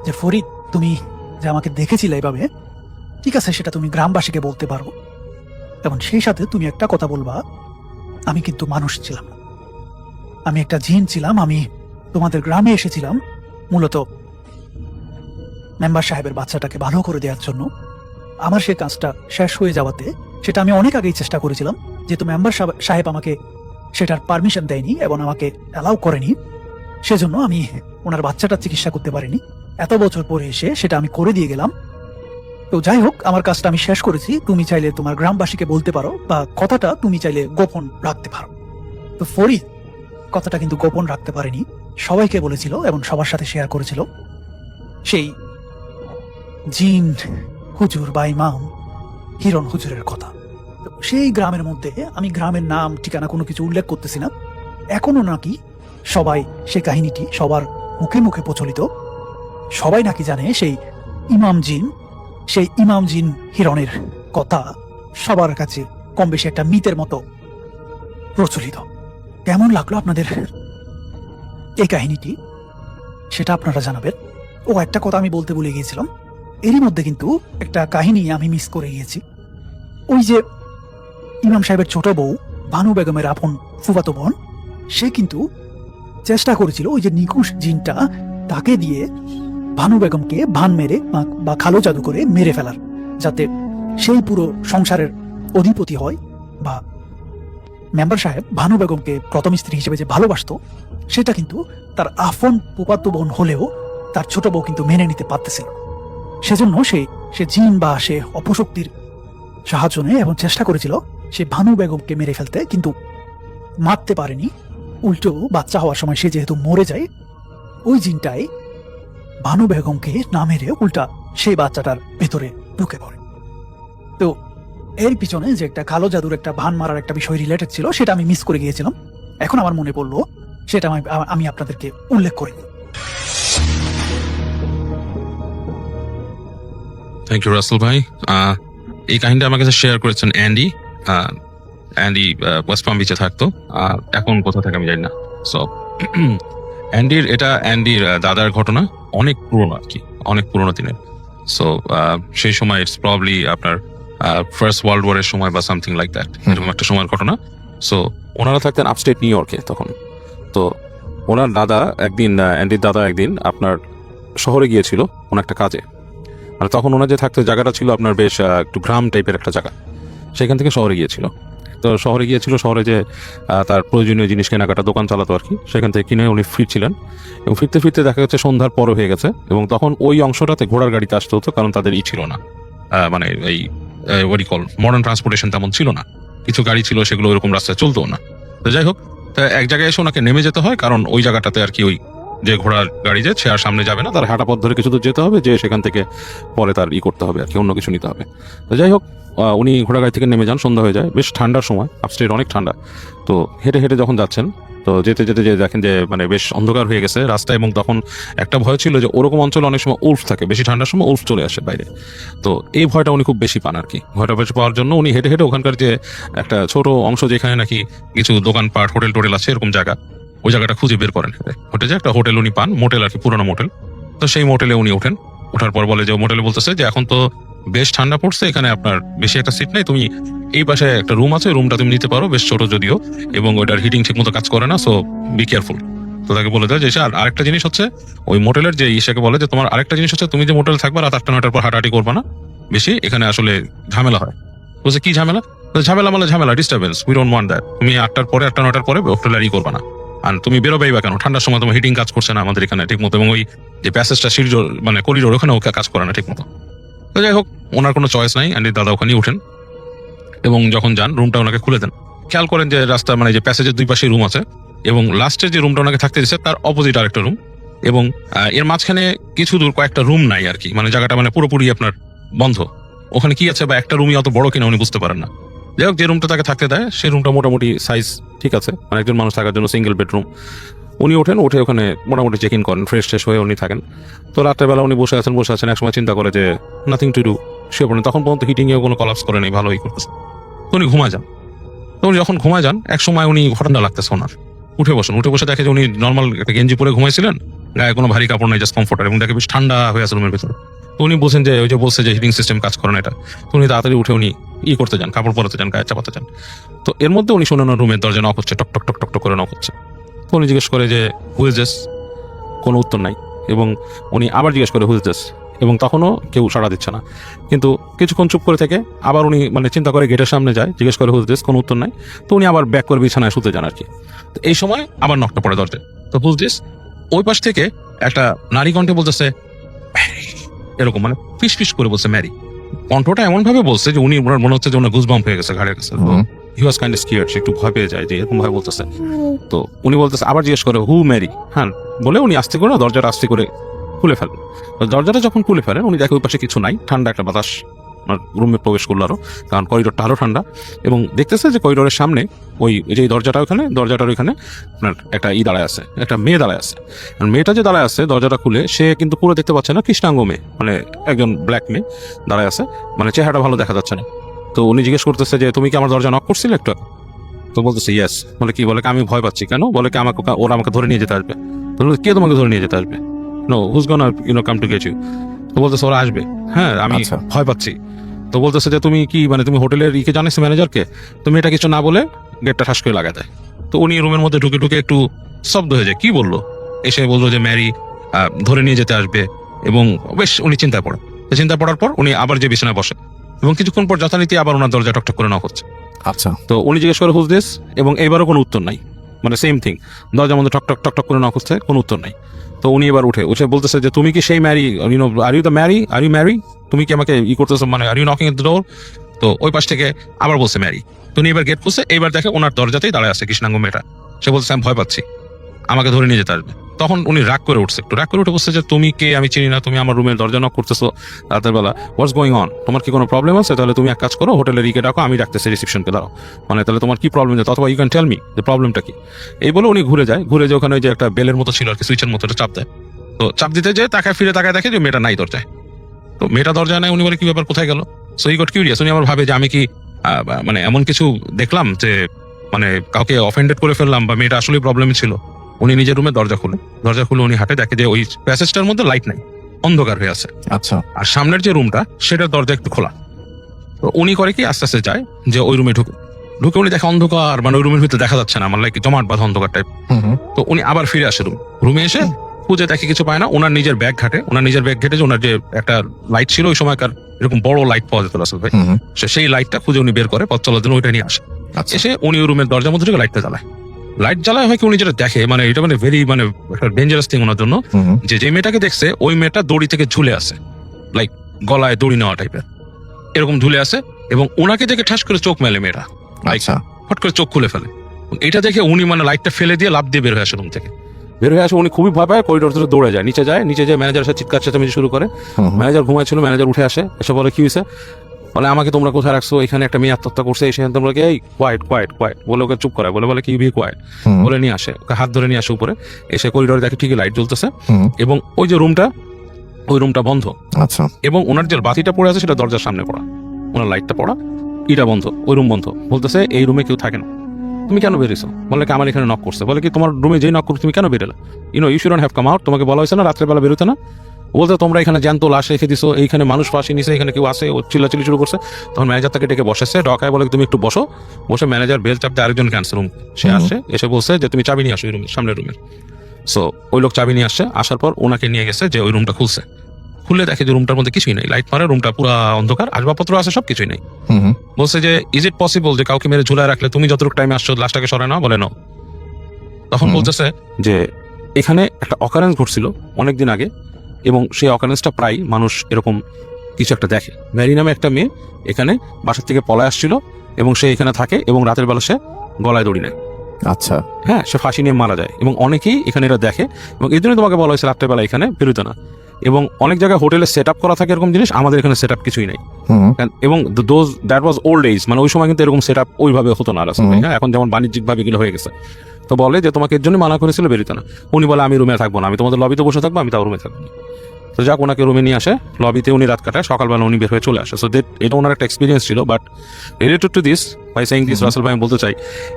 যে, ফরিদ, তুমি যে আমাকে দেখেছিলে এভাবে, ঠিক আছে, সেটা তুমি গ্রামবাসীকে বলতে পারো এবং সেই সাথে তুমি একটা কথা বলবা, আমি কিন্তু মানুষ ছিলাম না, আমি একটা জিন ছিলাম। আমি তোমাদের গ্রামে এসেছিলাম মূলত মেম্বার সাহেবের বাচ্চাটাকে ভালো করে দেওয়ার জন্য। আমার সে কাজটা শেষ হয়ে যাওয়াতে, সেটা আমি অনেক আগেই চেষ্টা করেছিলাম, যেহেতু মেম্বার সাহেব আমাকে সেটার পারমিশন দেয়নি এবং আমাকে অ্যালাউ করেনি, সেজন্য আমি ওনার বাচ্চাটার চিকিৎসা করতে পারিনি। এত বছর পরে এসে সেটা আমি করে দিয়ে গেলাম। তো যাই হোক, আমার কাজটা আমি শেষ করেছি, তুমি চাইলে তোমার গ্রামবাসীকে বলতে পারো বা কথাটা তুমি চাইলে গোপন রাখতে পারো। তো ফরিদ কথাটা কিন্তু গোপন রাখতে পারেনি, সবাইকে বলেছিল এবং সবার সাথে শেয়ার করেছিল সেই জিন হুজুর বা ইমাম হিরণ হুজুরের কথা। তো সেই গ্রামের মধ্যে, আমি গ্রামের নাম ঠিকানা কোনো কিছু উল্লেখ করতেছি না, এখনো নাকি সবাই সে কাহিনীটি সবার মুখে মুখে প্রচলিত। সবাই নাকি জানে সেই ইমাম জিন হিরণের কথা সবার কাছে কম বেশি একটা মিথের মতো প্রচলিত। কেমন লাগলো আপনাদের এই কাহিনীটি, সেটা আপনারা জানাবেন। ও একটা কথা আমি বলতে ভুলে গিয়েছিলাম, এরই মধ্যে কিন্তু একটা কাহিনী আমি মিস করে গিয়েছি। ওই যে ইমাম সাহেবের ছোট বউ ভানু বেগমের আপন ফুফাতো বোন, সে কিন্তু চেষ্টা করেছিল ওই যে নিকুশ জিনটা তাকে দিয়ে ভানু বেগমকে ভান মেরে বা কালো জাদু করে মেরে ফেলার, যাতে সেই পুরো সংসারের অধিপতি হয়। বা মেম্বার সাহেব ভানু বেগমকে প্রথম স্ত্রী হিসেবে যে ভালোবাসতো, সেটা কিন্তু তার আপন ফুফাতো বোন হলেও তার ছোট বউ কিন্তু মেনে নিতে পারতেছিল। সেজন্য সে জিন বা সে অপশক্তির সাহায্য নেয় এবং চেষ্টা করেছিল সে ভানু বেগমকে মেরে ফেলতে, কিন্তু মারতে পারেনি। উল্টো বাচ্চা হওয়ার সময় সে যেহেতু মরে যায়, ওই জিনটাই ভানু বেগমকে না মেরে উল্টা সেই বাচ্চাটার ভেতরে ঢুকে পড়ে। তো এর পিছনে যে একটা কালো জাদুর একটা ভান মারার একটা বিষয় রিলেটেড ছিল, সেটা আমি মিস করে গিয়েছিলাম। এখন আমার মনে পড়লো, সেটা আমি আপনাদেরকে উল্লেখ করি। থ্যাংক ইউ রাসেল ভাই। এই কাহিনীটা আমার কাছে শেয়ার করেছেন অ্যান্ডি। ওয়েস্ট পাম বিচে থাকতো, এখন কোথা থাকে আমি জানি না। সো অ্যান্ডির দাদার ঘটনা অনেক পুরনো আর কি, অনেক পুরোনো দিনের। সো সেই সময় ইটস প্রবাবলি আপনার ফার্স্ট ওয়ার্ল্ড ওয়ারের সময় বা সামথিং লাইক দ্যাট, এরকম একটা সময়ের ঘটনা। সো ওনারা থাকতেন আপস্টেট নিউ ইয়র্কে তখন। তো ওনার দাদা একদিন, অ্যান্ডির দাদা একদিন আপনার শহরে গিয়েছিল কোন একটা কাজে। আর তখন ওনার যে থাকতো জায়গাটা ছিল আপনার বেশ একটু গ্রাম টাইপের একটা জায়গা, সেখান থেকে শহরে গিয়েছিল। তো শহরে যে তার প্রয়োজনীয় জিনিস কেনাকাটা দোকান চালাতো আর কি, সেখান থেকে কিনে উনি ফিরছিলেন এবং ফিরতে ফিরতে দেখা যাচ্ছে সন্ধ্যার পরও হয়ে গেছে। এবং তখন ওই অংশটাতে ঘোড়ার গাড়িতে আসতে হতো, কারণ তাদের ছিল না, মানে এই মডার্ন ট্রান্সপোর্টেশন তেমন ছিল না। কিছু গাড়ি ছিল, সেগুলো ওইরকম রাস্তায় চলতো না। তো যাই হোক, তা এক জায়গায় এসে ওনাকে নেমে যেতে হয়, কারণ ওই জায়গাটাতে আর কি ওই যে ঘোড়ার গাড়ি যে সে আর সামনে যাবে না, তার হাঁটা পথ ধরে কিছু দূর যেতে হবে, যে সেখান থেকে পরে তার করতে হবে আর কি, অন্য কিছু নিতে হবে। তো যাই হোক, উনি ঘোড়া গাড়ি থেকে নেমে যান, সন্ধ্যা হয়ে যায়, বেশ ঠান্ডার সময়, আপস্টেট অনেক ঠান্ডা। তো হেঁটে হেঁটে যখন যাচ্ছেন, তো যেতে যেতে যে দেখেন যে মানে বেশ অন্ধকার হয়ে গেছে রাস্তা, এবং তখন একটা ভয় ছিল যে ওরকম অঞ্চলে অনেক সময় উল্ফ থাকে, বেশি ঠান্ডার সময় উল্ফ চলে আসে বাইরে। তো এই ভয়টা উনি খুব বেশি পান আর কি। ভয়টা বেশি পাওয়ার জন্য উনি হেঁটে হেঁটে ওখানকার যে একটা ছোট অংশ যেখানে নাকি কিছু দোকানপাট হোটেল টোটেল আছে এরকম জায়গা, ওই জায়গাটা খুঁজে বের করেন। হোটেল যে একটা হোটেল উনি পান, মোটেল আর কি, পুরোনো মোটেল। তো সেই মোটেলে উনি ওঠেন। ওঠার পর বলে যে মোটেলে বলতেছে যে এখন তো বেশ ঠান্ডা পড়ছে, এখানে আপনার বেশি একটা সিট নেই, তুমি এই পাশে একটা রুম আছে, রুমটা তুমি নিতে পারো, বেশ ছোট যদিও, এবং ওইটার হিটিং ঠিক মতো কাজ করে না, সো বি কেয়ারফুল। তো তাকে বলে দেয় যে আর আরেকটা জিনিস হচ্ছে, ওই মোটেলের যে ইসাকে বলে যে তোমার আরেকটা জিনিস হচ্ছে, তুমি যে মোটেলে থাকবে রাত 8টা 9টার পর হাঁটাহাঁটি করবে না বেশি, এখানে আসলে ঝামেলা হয়। বলছে কি ঝামেলা? ঝামেলা মানে ঝামেলা, disturbance, we don't want that. তুমি 8টার পরে 8টা 9টার পরে হোটেল করবে না, আর তুমি বেরোবেই বা কেন, ঠান্ডার সময় তোমার হিটিং কাজ করছে না আমাদের এখানে ঠিক মতো, এবং ওই যে প্যাসেজটা সিঁড়ি মানে করিডোর ওখানে ওকে কাজ করে না ঠিক মতো। তো যাই হোক, ওনার কোনো চয়েস নাই, অ্যান্ড দাদা ওখানেই উঠেন এবং যখন যান রুমটা ওনাকে খুলে দেন। খেয়াল করেন যে রাস্তা মানে যে প্যাসেজের দুই পাশে রুম আছে, এবং লাস্টের যে রুমটা ওনাকে থাকতে দিচ্ছে তার অপোজিট আরেকটা রুম, এবং এর মাঝখানে কিছু দূর কয়েকটা রুম নাই আর কি, মানে জায়গাটা মানে পুরোপুরি আপনার বন্ধ। ওখানে কি আছে বা একটা রুমই অত বড় কিনা উনি বুঝতে পারেন না। যাই হোক, যে রুমটা তাকে থাকতে দেয় সেই রুমটা মোটামুটি সাইজ ঠিক আছে, মানে একজন মানুষ থাকার জন্য সিঙ্গেল বেডরুম। উনি ওঠেন, উঠে ওখানে মোটামুটি চেক ইন করেন, ফ্রেশ ট্রেশ হয়ে উনি থাকেন। তো রাত্রেবেলা উনি বসে আছেন, একসময় চিন্তা করে যে নাথিং টু ডু, শুয়ে পড়েন। তখন পর্যন্ত হিটিংয়েও কোনো কলাপস করে নেই, ভালোই করতেছে। তো উনি ঘুমায় যান। তো উনি যখন ঘুমায় যান, এক সময় উনি ঘটনা লাগতেছে ওনার, উঠে বসে দেখে যে উনি নর্মাল একটা গেঞ্জি পরে ঘুমাইছিলেন, গায়ে কোনো ভারী কাপড় নাই, জাস্ট কমফোর্টার, এবং দেখে বেশ ঠান্ডা হয়ে আছে রুমের ভিতরে। তো উনি বলছেন যে ওই যে বলছে যে হিটিং সিস্টেম কাজ করে না এটা। তো উনি তাড়াতাড়ি উঠে উনি করতে যান, কাপড় পরাতে যান, গায়ে চাপাতে যান। তো এর মধ্যে উনি শোনেন রুমের দরজা নক হচ্ছে, টক টক টক টক টক করে নক হচ্ছে। তো উনি জিজ্ঞেস করে যে হু ইজ দিস, কোনো উত্তর নাই, এবং উনি আবার জিজ্ঞেস করে হু ইজ দিস, এবং তখনও কেউ সাড়া দিচ্ছে না। কিন্তু কিছুক্ষণ চুপ করে থেকে আবার উনি মানে চিন্তা করে গেটের সামনে যায়, জিজ্ঞেস করে হু ইজ দিস, কোনো উত্তর নাই। তো উনি আবার ব্যাক করে বিছানায় শুতে যান আর কি। তো এই সময় আবার নকটা পড়ে দরজায়। তো হু ইজ দিস, ওই পাশ থেকে একটা নারী কণ্ঠে বলতেছে ম্যারি, এরকম মানে ফিস ফিস করে বলছে ম্যারি। কণ্ঠটা এমন ভাবে বলছে যে উনি ওনার মনে হচ্ছে যে ওনার গুজবাম্প হয়ে গেছে ঘাড়ের কাছে। হি ওয়াজ কাইন্ড অফ স্কিয়ার্ড, সে একটু ভয় পেয়ে যায় যে এরকম ভাবে বলতেছে। তো উনি বলতেছে, আবার জিজ্ঞেস করে হু ম্যারি, হ্যাঁ বলে উনি আস্তে করে দরজাটা আস্তে করে খুলে ফেলেন। তো দরজাটা যখন খুলে ফেলেন, উনি দেখে ওই পাশে কিছু নাই, ঠান্ডা একটা বাতাস রুমে প্রবেশ করলো আরো, কারণ করিডোরটা আরো ঠান্ডা। এবং দেখতেছে যে করিডোরের সামনে ওই যে দরজাটার ওইখানে আপনার একটা দাঁড়ায় আছে, একটা মেয়ে দাঁড়ায় আছে। আর মেয়েটা যে দাঁড়ায় আছে দরজাটা খুলে, সে কিন্তু পুরো দেখতে পাচ্ছে না, কৃষ্ণাঙ্গ মেয়ে, মানে একজন ব্ল্যাক মেয়ে দাঁড়ায় আছে, মানে চেহারাটা ভালো দেখা যাচ্ছে না। তো উনি জিজ্ঞেস করতেছে যে তুমি কি আমার দরজা নক করছিলে একটু? তো বলতেছে ইয়েস। বলে কি? বলে আমি ভয় পাচ্ছি। কেন? বলে কি ওরা আমাকে ধরে নিয়ে যেতে আসবে। বলে কে তোমাকে ধরে নিয়ে যেতে আসবে? No, who's gonna come to get you. তো বলতেছে ওরা আসবে, হ্যাঁ আমি ভয় পাচ্ছি। তো বলতেছে যে তুমি কি মানে তুমি হোটেলের জানিস ম্যানেজারকে? তুমি এটা কিছু না বলে গেটটা ঠাস করে লাগা দেয়। তো উনি রুমের মধ্যে ঢুকে একটু শব্দ হয়ে যায়, কি বললো? এসে বললো যে ম্যারি ধরে নিয়ে যেতে আসবে, এবং বেশ উনি চিন্তায় পড়েন। চিন্তা পড়ার পর উনি আবার যে বিছানায় বসে, এবং কিছুক্ষণ পর যথারীতি আবার ওনার দরজা টকটক করে নক হচ্ছে। আচ্ছা, তো উনি জিজ্ঞেস করে হুজ দিস, এবং এবারও কোনো উত্তর নাই, মানে সেম থিং, দরজার মধ্যে টক টক টক টক করে নক হচ্ছে, কোনো উত্তর নাই। তো উনি এবার উঠে বলতেছে যে তুমি কি সেই Mary, are you the Mary, are you Mary, তুমি কি আমাকে করতেছো, মানে are you knocking at the door? তো ওই পাশ থেকে আবার বলছে ম্যারি। তো উনি এবার গেট খুলছে, এইবার দেখে ওনার দরজাতেই দাঁড়ায় আছে কৃষ্ণাঙ্গ মেয়েটা। সে বলছে আমি ভয় পাচ্ছি, আমাকে ধরে নিয়ে যেতে আসবে। তখন উনি রাগ করে উঠছে, একটু রাগ করে উঠে বলছে যে তুমি কে, আমি চিনি না, তুমি আমার রুমের দরজা নক করতেছো রাতের বেলা, হোয়াটস গোয়িং অন, তোমার কি কোনো প্রবলেম আছে? তাহলে তুমি এক কাজ করো, হোটেলের ডাকো, আমি ডাকতেছি রিসেপশনকে, দাও, মানে তাহলে তোমার কি প্রবলেম, অথবা ইউ ক্যান টেল মি যে প্রবলেমটা কি। এই বলে উনি ঘুরে যায়, ওখানে যে একটা বেলের মতো ছিল আর কি, সুইচের মতো চাপ দেয়। তো চাপ দিতে যে তাকায় দেখে যে মেয়েটা নাই দরজায়। তো মেয়েটা দরজায় নাই, উনি বলে কি ব্যাপার, কোথায় গেল? So he got curious. উনি আবার ভাবে যে আমি কি মানে এমন কিছু দেখলাম যে মানে কাউকে অফেন্ডেড করে ফেললাম, বা মেয়েটা আসলে প্রবলেমই ছিল। উনি নিজের রুমে দরজা খুলে উনি হাঁটে, দেখে যে ওই প্যাসেজটার মধ্যে লাইট নাই, অন্ধকার হয়ে আছে। আচ্ছা, আর সামনের যে রুমটা সেটার দরজা একটু খোলা। তো উনি করে কি আস্তে আস্তে যায় যে ওই রুমে ঢুকে উনি দেখে অন্ধকার, মানে ওই রুমের ভিতরে দেখা যাচ্ছে না, মানে লাইক জমাট বাঁধা অন্ধকার টাইপ। তো উনি আবার ফিরে আসে রুমে এসে খুঁজে দেখে কিছু পায় না। ওনার নিজের ব্যাগ ঘাটে যে ওনার যে একটা লাইট ছিল ওই সময়কার, এরকম বড় লাইট পাওয়া যেত রাসেল ভাই, সেই লাইটটা খুঁজে উনি বের করে পথ চলার জন্য ওইটা নিয়ে আসে। এসে উনি ওই রুমের দরজার মধ্যে ঢুকে লাইটটা জ্বালায় হয় কি, উনি যেটা দেখে মানে এটা মানে ভেরি মানে ডেঞ্জারাস থিং ওনার জন্য, যে মেয়েটাকে দেখছে ওই মেয়েটা দড়ি থেকে ঝুলে আছে, লাইক গলায় দড়ি নেওয়া টাইপের, এরকম ঝুলে আছে, এবং ওনাকে দেখে ঠাস করে চোখ মেলে মেয়েটা, ফট করে চোখ খুলে ফেলে। এটা দেখে উনি মানে লাইটটা ফেলে দিয়ে লাফ দিয়ে বের হয়ে আসে রুম থেকে। বের হয়ে আসে, উনি খুবই ভয় পায়, করিডোর ধরে দৌড়ে যায়, নিচে যায় ম্যানেজারের সাথে চিৎকার চেঁচামেচি শুরু করে। ম্যানেজার ঘুমাইছিল, ম্যানেজার উঠে আসে, এসে বলে কি হয়েছে, বলে আমাকে তোমরা কোথায় রাখছো, এখানে একটা মেয়ে আত্মহত্যা করছে, এসে তোমরা এই কোয়াইট কোয়াইট কোয়াইট বলে ওকে চুপ করায়, বলে কি বি কোয়াইট বলে নিয়ে আসে, ওকে হাত ধরে নিয়ে আসে উপরে, এসে করিডোরে দেখে ঠিকই লাইট জ্বলতেছে এবং ওই যে রুমটা, ওই রুমটা বন্ধ। আচ্ছা, এবং ওনার যে বাতিটা পড়ে আছে সেটা দরজার সামনে পড়া, ওনার লাইটটা পড়া, ইটা বন্ধ, ওই রুম বন্ধ। বলতেছে এই রুমে কেউ থাকে না, তুমি কেন বেরিয়েছো? বলে কি আমার এখানে নক করছে। বলে কি তোমার রুমে যেই নক করছো তুমি কেন বেরোলে? You shouldn't have come out, তোমাকে বলা হয়েছে না রাত্রেবেলা বেরোতে না? বলতে তোমরা এখানে জ্যান্ত লাশ রেখে দিছো, এইখানে মানুষ ফাঁসি নিছে, এখানে কেউ আসে, ও চিল্লাচিল্লি শুরু করছে। তখন ম্যানেজার তাকে ডেকে বসেছে, ডকায় বলে তুমি একটু বসো। বসে ম্যানেজার বেল চাপতে আরেকজন ক্যান্সেল রুম সে আসে, এসে বলছে যে তুমি চাবি নিয়ে আসো ওই রুমের, সামনের রুমের। সো ওই লোক চাবি নিয়ে আসছে, আসার পর ওনাকে নিয়ে গেছে যে ওই রুমটা খুলছে, খুলে দেখে যে রুমটার মধ্যে কিছুই নেই, লাইট মারে, রুমটা পুরো অন্ধকার, আসবাবপত্র আছে, সব কিছুই নেই। বলছে যে ইজ ইট পসিবল যে কাউকে মেরে ঝুলায় রাখলে তুমি যতটুকু টাইমে আসছো লাশটাকে সরায় না? বলে না। তখন বলতেছে যে এখানে একটা অকারেন্স ঘটছিল অনেকদিন আগে এবং সেই অকারেন্সটা প্রায় মানুষ এরকম কিছু একটা দেখে। ম্যারি নামে একটা মেয়ে এখানে বাসার থেকে পলায় আসছিল এবং সে এখানে থাকে এবং রাতের বেলা সে গলায় দড়ি নেয়। আচ্ছা, হ্যাঁ, সে ফাঁসি নিয়ে মারা যায় এবং অনেকেই এখানে এটা দেখে এবং এই জন্য তোমাকে বলা হয়েছে রাত্রেবেলা এখানে বেরোতে না। এবং অনেক জায়গায় হোটেলে সেট আপ করা থাকে এরকম জিনিস, আমাদের এখানে সেট আপ কিছুই নেই। এবং দ্যাট ওয়াজ ওল্ড এজ, মানে ওই সময় কিন্তু এরকম সেট আপ ওইভাবে হতো না রাস্তায়, হ্যাঁ, এখন যেমন বাণিজ্যিক ভাবে এগুলো হয়ে গেছে। তো বলে যে তোমাকে এর জন্য মানা করেছিল বেরোতে না। উনি বলে আমি রুমে থাকবো না, আমি তোমাদের লবিতে বসে থাকবো, আমি তাও রুমে থাকবো না। তো যাক, ওনাকে রুমে নিয়ে আসে, লবিতে উনি রাত কাটায়, সকালবেলা উনি বের হয়ে চলে আসে। সো এটা ওনার একটা এক্সপিরিয়েন্স ছিল। But related to this, by saying this Russell ভাই আমি বলতে চাই,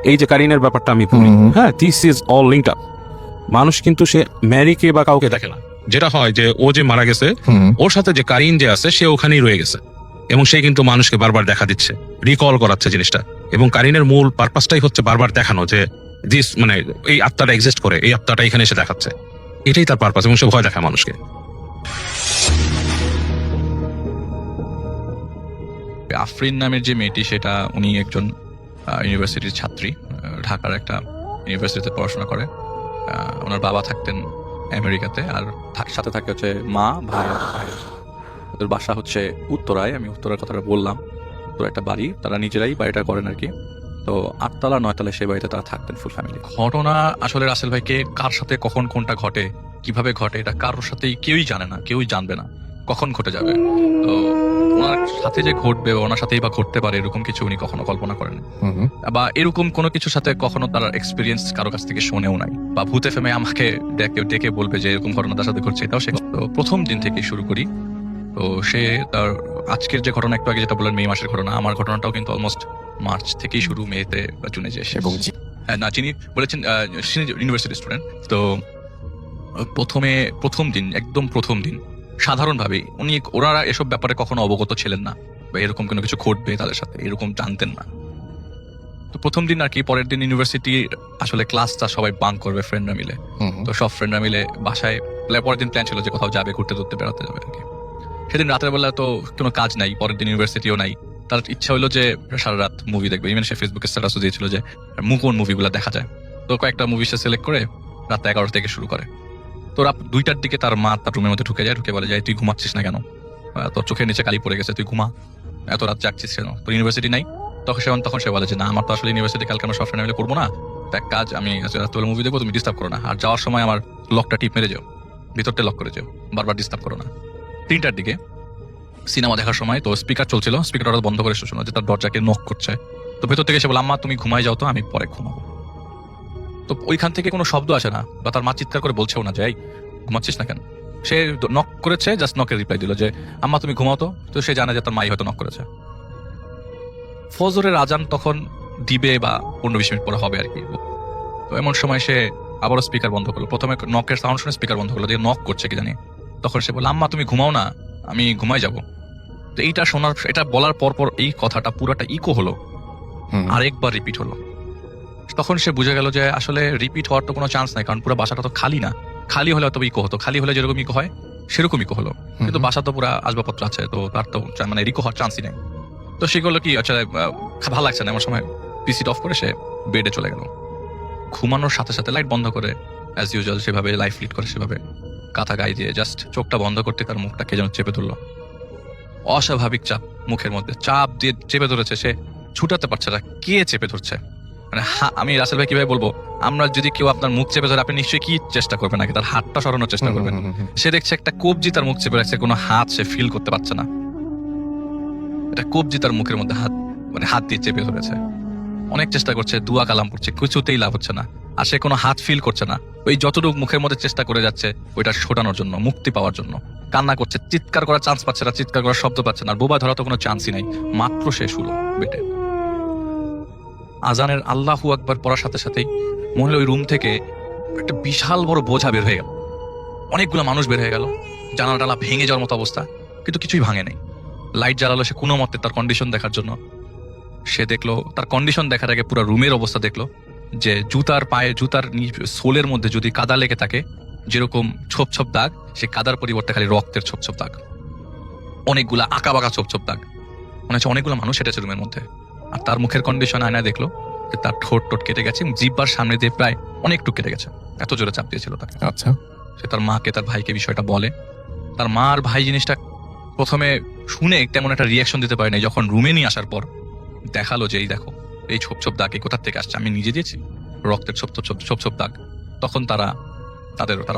এই যে কারিনের ব্যাপারটা আমি বলি, হ্যাঁ, this is all linked up. মানুষ কিন্তু সে ম্যারিকে বা কাউকে দেখে না, যেটা হয় যে ও যে মারা গেছে ওর সাথে যে কারিন যে আছে সে ওখানেই রয়ে গেছে এবং সে কিন্তু মানুষকে বারবার দেখা দিচ্ছে, রিকল করাচ্ছে জিনিসটা। এবং কারিনের মূল পারপাসটাই হচ্ছে বারবার দেখানো যে দিস, মানে এই আত্মাটা এক্সিস্ট করে, এই আত্মাটা এখানে এসে দেখাচ্ছে, এটাই তার পারপাস এবং সে ভয় দেখায় মানুষকে। আফরিন নামের যে মেয়েটি, সেটা উনি একজন ইউনিভার্সিটির ছাত্রী, ঢাকার একটা ইউনিভার্সিটিতে পড়াশোনা করে। ওনার বাবা থাকতেন আমেরিকাতে, আর সাথে থাকে হচ্ছে মা, ভাই। ওদের বাসা হচ্ছে উত্তরায়, আমি উত্তরার কথাটা বললাম, উত্তরা একটা বাড়ি, তারা নিজেরাই বাড়িটা করেন আর কি। তো 8তলা 9তলায় সেই বাড়িতে তারা থাকতেন ফুল ফ্যামিলি। ঘটনা আসলে রাসেল ভাইকে কার সাথে কখন কোনটা ঘটে, কিভাবে ঘটে, এটা কারোর সাথেই কেউই জানে না, কেউই জানবে না কখন ঘটে যাবে। তো ওনার সাথে যে ঘটবে, ওনার সাথেই বা ঘটতে পারে এরকম কিছু উনি কখনো কল্পনা করেন, বা এরকম কোনো কিছুর সাথে কখনো তার এক্সপিরিয়েন্স কারো কাছ থেকে শোনেও নাই, বা ভূতে ফেমে আমাকে ডেকে বলবে যে এরকম ঘটনা তার সাথে ঘটছে, এটাও সে। তো প্রথম দিন থেকে শুরু করি। তো সে তার আজকের যে ঘটনা, একটু আগে যেটা বললেন মে মাসের ঘটনা, আমার ঘটনাটাও কিন্তু অলমোস্ট মার্চ থেকেই শুরু, মেতে বা জুনে যে শেষ। এবং না, যিনি বলেছেন ইউনিভার্সিটি স্টুডেন্ট। তো প্রথম দিন, একদম প্রথম দিন সাধারণভাবে ওনারা এসব ব্যাপারে কখনো অবগত ছিলেন না, বা এরকম কোনো কিছু ঘটবে তাদের সাথে এরকম জানতেন না। তো প্রথম দিন আর কি, পরের দিন ইউনিভার্সিটি আসলে ক্লাসটা সবাই বাঙ্ক করবে ফ্রেন্ডরা মিলে। তো সব ফ্রেন্ডরা মিলে বাসায়, পরের দিন প্ল্যান ছিল যে কোথাও যাবে, ঘুরতে ঘুরতে বেড়াতে যাবে আর কি। সেদিন রাতের বেলা তো কোনো কাজ নাই, পরের দিন ইউনিভার্সিটিও নাই। তার ইচ্ছা হলো যে সারা রাত মুভি দেখবে। ইভেন সে ফেসবুকে স্ট্যাটাসও দিয়েছিল যে কোন মুভিগুলো দেখা যায়। তো কয়েকটা মুভি সে সিলেক্ট করে রাত 11টা থেকে শুরু করে। তো রাত 2টার দিকে তার মা তার রুমের মধ্যে ঢুকে যায়, ঢুকে বলে যায় তুই ঘুমাচ্ছিস না কেন, তোর চোখের নিচে কালি পড়ে গেছে, তুই ঘুমা, এত রাত জাগছিস কেন, তোর ইউনিভার্সিটি নাই? তখন সে বলে যে না, আমার তো আসলে ইউনিভার্সিটি কালকে আমরা সব ফ্রেন্ড মিলে করবো না, এক কাজ, আমি রাত্রে মুভি দেখবো, তুমি ডিস্টার্ব করো না, আর যাওয়ার সময় আমার লকটা টিপ মেরে যাও, ভিতরটা লক করে যাও, বারবার ডিস্টার্ব করো না। 3টার দিকে সিনেমা দেখার সময় তো স্পিকার চলছিল, স্পিকারটা বন্ধ করে শোনো যে তার দরজাকে নক করছে। তো ভেতর থেকে সে বলে আম্মা তুমি ঘুমাই যাও তো, আমি পরে ঘুমাবো। তো ওইখান থেকে কোনো শব্দ আসে না, বা তার মা চিৎকার করে বলছেও না যে এই ঘুমাচ্ছিস না কেন। সে নক করেছে, জাস্ট নকের রিপ্লাই দিল যে আম্মা তুমি ঘুমাও তো। তো সে জানে যে তার মাই হয়তো নক করেছে। ফজরের আজান তখন দিবে বা 15-20 মিনিট পরে হবে আর কি। তো এমন সময় সে আবারও স্পিকার বন্ধ করলো, প্রথমে নকের সাউন্ড শুনে স্পিকার বন্ধ করলো, দিয়ে নক করছে কি জানি। তখন সে বলল আম্মা তুমি ঘুমাও না, আমি ঘুমাই যাবো। তো এটা বলার পর এই কথাটা পুরাটা ইকো হলো, আরেকবার রিপিট হলো। তখন সে বুঝে গেল যে আসলে রিপিট হওয়ার তো কোনো চান্স নাই, কারণ পুরো বাসাটা তো খালি না। খালি হলে হয়তো ইকো হতো, খালি হলে যেরকম ইকো হয় সেরকম ইকো হলো, কিন্তু বাসা তো পুরো আসবাবপত্র আছে, তো তার তো মানে রিকো হওয়ার চান্সই নেই। তো সে করলো কি, আচ্ছা ভালো লাগছে না এমন সময় পিসিটা অফ করে সে বেডে চলে গেল। ঘুমানোর সাথে সাথে লাইট বন্ধ করে অ্যাজ ইউজুয়াল সেভাবে লাইফ লিড করে, সেভাবে কাঁথা গায়ে দিয়ে জাস্ট চোখটা বন্ধ করতে তার মুখটা কে যেন চেপে ধরলো। অস্বাভাবিক চাপ মুখের মধ্যে, চাপ দিয়ে চেপে ধরেছে, সে ছুটাতে পারছে না, কে চেপে ধরছে। মানে আমি রাসেল ভাই কিভাবে বলবো, আমরা যদি কেউ আপনার মুখ চেপে ধরে আপনি নিশ্চয়ই কি চেষ্টা করবেন নাকি তার হাতটা সরানোর চেষ্টা করবেন। সে দেখছে একটা কবজি তার মুখ চেপে রাখছে, কোনো হাত সে ফিল করতে পারছে না, এটা কবজি তার মুখের মধ্যে হাত দিয়ে চেপে ধরেছে। অনেক চেষ্টা করছে, দুয়া কালাম করছে, কিছুতেই লাভ হচ্ছে না। আর সে কোনো হাত ফিল করছে না, ওই যতটুকু মুখের মধ্যে চেষ্টা করে যাচ্ছে ওইটা ছোটানোর জন্য, মুক্তি পাওয়ার জন্য কান্না করছে, চিৎকার করার চান্স পাচ্ছে না, চিৎকার করার শব্দ পাচ্ছে না, আর বোবা ধরা তো কোনো চান্সই নাই। মাত্র শেষ হলো বেটে আজানের আল্লাহু আকবার পড়ার সাথে সাথেই মনে হলো ওই রুম থেকে একটা বিশাল বড় বোঝা বের হয়ে গেল, অনেকগুলো মানুষ বের হয়ে গেল, জানালা টালা ভেঙে যাওয়ার মতো অবস্থা, কিন্তু কিছুই ভাঙে নাই। লাইট জ্বালালো সে কোনো মতে তার কন্ডিশন দেখার জন্য। সে দেখলো তার কন্ডিশন দেখার আগে পুরো রুমের অবস্থা দেখলো, যে জুতার সোলের মধ্যে যদি কাদা লেগে থাকে যেরকম ছোপ ছোপ দাগ, সে কাদার পরিবর্তে খালি রক্তের ছোপ ছোপ দাগ, অনেকগুলা আঁকা বাঁকা ছোপ ছোপ দাগ, মনে হচ্ছে অনেকগুলো মানুষ হেঁটেছে রুমের মধ্যে। আর তার মুখের কন্ডিশন আয়নায় দেখলো যে তার ঠোঁট কেটে গেছে, জিহ্বার সামনে দিয়ে প্রায় অনেকটুকু কেটে গেছে, এত জোরে চাপ দিয়েছিল তাকে। আচ্ছা, সে তার মাকে তার ভাইকে বিষয়টা বলে। তার মা আর ভাই জিনিসটা প্রথমে শুনে তেমন একটা রিয়াকশন দিতে পারে নাই। যখন রুমে নিয়ে আসার পর দেখালো যে এই দেখো এই ছোপ ছোপ দাগ কোথার থেকে আসছে, আমি নিজে দিয়েছি রক্তের ছোপ ছোপ দাগ, তখন তারা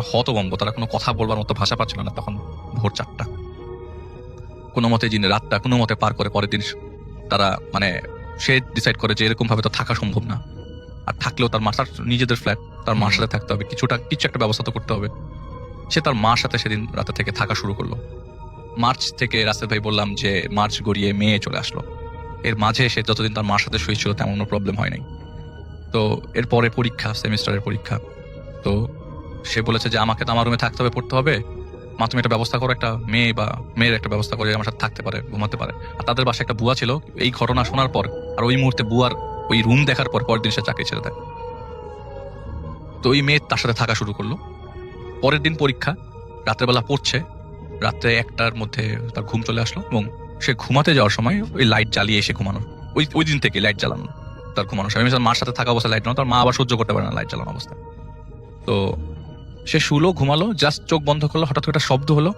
হতভম্ব, তারা কোনো কথা বলবার মতো ভাষা পাচ্ছিল না। তখন ভোর 4টা, কোনো মতে রাতটা কোনো মতে পার করে পরের দিন তারা সে ডিসাইড করে যে এরকম ভাবে তো থাকা সম্ভব না, আর থাকলেও তার নিজেদের ফ্ল্যাট, তার মার সাথে থাকতে হবে, কিছু একটা ব্যবস্থা তো করতে হবে। সে তার মার সাথে সেদিন রাতে থেকে থাকা শুরু করলো। মার্চ থেকে রাসেল ভাই বললাম যে মার্চ গড়িয়ে মে চলে আসলো, এর মাঝে সে যতদিন তার মার সাথে শুয়েছিল তেমন কোনো প্রবলেম হয় নাই। তো এরপরে পরীক্ষা, সেমিস্টারের পরীক্ষা, তো সে বলেছে যে আমাকে তো আমার রুমে থাকতে হবে, পড়তে হবে, মা তুমি একটা ব্যবস্থা করো, একটা মেয়ের একটা ব্যবস্থা করে আমার সাথে থাকতে পারে, ঘুমাতে পারে। আর তাদের বাসায় একটা বুয়া ছিল, এই ঘটনা শোনার পর আর ওই মুহূর্তে বুয়ার ওই রুম দেখার পর পরের দিন সে চাকরি ছেড়ে দেয়। তো ওই মেয়ে তার সাথে থাকা শুরু করলো। পরের দিন পরীক্ষা, রাত্রেবেলা পড়ছে, রাত্রে 1টার মধ্যে তার ঘুম চলে আসলো এবং সে ঘুমাতে যাওয়ার সময় ওই লাইট জ্বালিয়ে এসে ঘুমানো, ওই দিন থেকে লাইট জ্বালানো তার ঘুমানোর সময়। মার সাথে থাকা অবস্থায় লাইট জ্বালানো, তার মা আবার সহ্য করতে পারে না লাইট জ্বালানো অবস্থা। তো সে শুলো, ঘুমালো, জাস্ট চোখ বন্ধ করলো, হঠাৎ একটা শব্দ হলো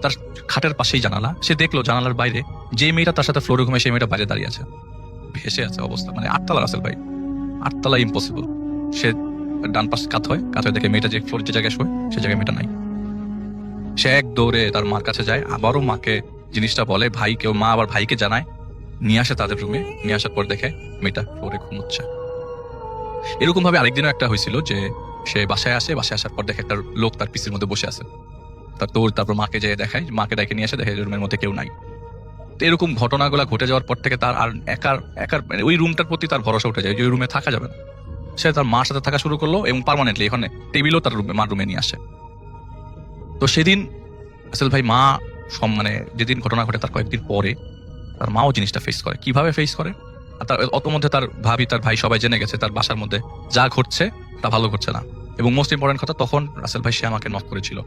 তার খাটের পাশেই জানালা। সে দেখলো জানালার বাইরে যে মেয়েটা তার সাথে ফ্লোরে ঘুমায় সেই মেয়েটা বাইরে দাঁড়িয়ে আছে, ভেসে আছে অবস্থা, 8তলা রাসেল ভাই, 8তলা ইম্পসিবল। সে ডান পাশ কাত হয় দেখে মেয়েটা যে ফ্লোর যে জায়গায় শোয় সে জায়গায় মেয়েটা নাই। সে এক দৌড়ে তার মার কাছে যায়, আবারও মাকে জিনিসটা বলে, মা আবার ভাইকে জানায়, নিয়ে আসে তাদের রুমে। নিয়ে আসার পর দেখে মেয়েটা ফ্লোরে ঘুমোচ্ছে। এরকম ভাবে আরেকদিনও একটা হয়েছিল যে সে বাসায় আসার পর দেখে একটা লোক তার পিসির মধ্যে বসে আছে। তারপর মাকে যেয়ে দেখায়, মাকে ডেকে নিয়ে আসে, দেখে রুমের মধ্যে কেউ নাই। তো এরকম ঘটনাগুলো ঘটে যাওয়ার পর থেকে তার আর একার ওই রুমটার প্রতি তার ভরসা উঠে যায়, ওই রুমে থাকা যাবে না। সে তার মার সাথে থাকা শুরু করলো এবং পার্মানেন্টলি এখানে টেবিলও তার মার রুমে নিয়ে আসে। তো সেদিন আসল ভাই মা যেদিন ঘটনা ঘটে তার কয়েকদিন পরে তার মাও জিনিসটা ফেস করে। কিভাবে ফেস করে? আর তার অত মধ্যে তার ভাবি, তার ভাই সবাই জেনে গেছে তার বাসার মধ্যে যা ঘটছে তা ভালো ঘটছে না। এবং মোস্ট ইম্পর্টেন্ট কথা, তখন রাসেল ভাই সে আমাকে নক করেছিল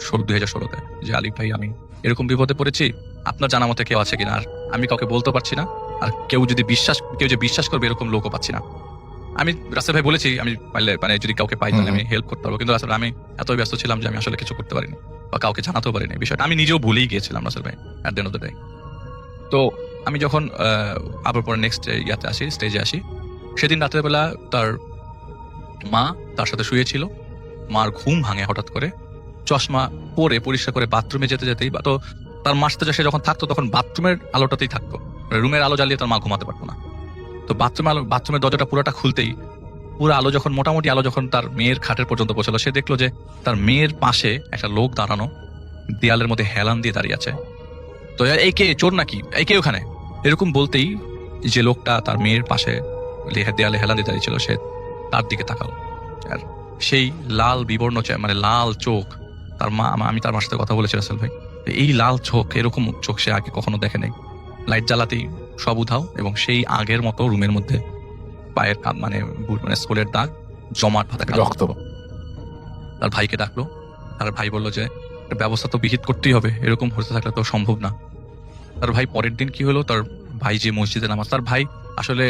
2016-তে যে আলিফ ভাই আমি এরকম বিপদে পড়েছি, আপনার জানা মতে কেউ আছে কিনা, আর আমি কাউকে বলতে পারছি না, আর কেউ যে বিশ্বাস করবে এরকম লোকও পাচ্ছি না। আমি রাসেল ভাই বলেছি আমি পাইলে যদি কাউকে পাই তাহলে আমি হেল্প করতে পারবো, কিন্তু আসলে আমি এতই ব্যস্ত ছিলাম যে আমি আসলে কিছু করতে পারিনি বা কাউকে জানাতেও পারিনি বিষয়টা। আমি নিজেও ভুলেই গিয়েছিলাম রাসেল ভাই at the end of the day. তো আমি যখন আবার পরে নেক্সট স্টেজে আসি, সেদিন রাতের বেলা তার মা তার সাথে শুয়েছিল। মার ঘুম ভাঙে হঠাৎ করে, চশমা পরে পরিষ্কার করে বাথরুমে যেতেই, তো তার মার সাথে সে যখন থাকতো তখন বাথরুমের আলোটাতেই থাকতো, রুমের আলো জ্বালিয়ে তার মা ঘুমাতে পারতো না। তো বাথরুমের দরজাটা পুরোটা খুলতেই পুরো আলো যখন মোটামুটি আলো যখন তার মেয়ের খাটের পর্যন্ত পৌঁছালো, সে দেখলো যে তার মেয়ের পাশে একটা লোক দাঁড়ানো, দেয়ালের মধ্যে হেলান দিয়ে দাঁড়িয়ে আছে। তো এই কে, চোর নাকি, এই কে ওখানে, এরকম বলতেই যে লোকটা তার মেয়ের পাশে দেয়ালে হেলান দিয়ে দাঁড়িয়ে ছিল সে তার দিকে তাকালো। আর সেই লাল বিবর্ণ লাল চোখ, তার মা, আমি তার মার সাথে কথা বলেছি রাসেল ভাই, এই লাল চোখ, এরকম চোখ সে আগে কখনো দেখে নাই। লাইট জ্বালাতেই সব উধাও এবং সেই আগের মতো রুমের মধ্যে পায়ের স্কুলের দাগ, জমাট ভাতা রক্ত। তার ভাইকে ডাকলো, তার ভাই বললো যে ব্যবস্থা তো বিহিত করতেই হবে, এরকম হতে থাকলে তো সম্ভব না। তার ভাই পরের দিন কি হলো, তার ভাই যে মসজিদে নামাজ, তার ভাই আসলে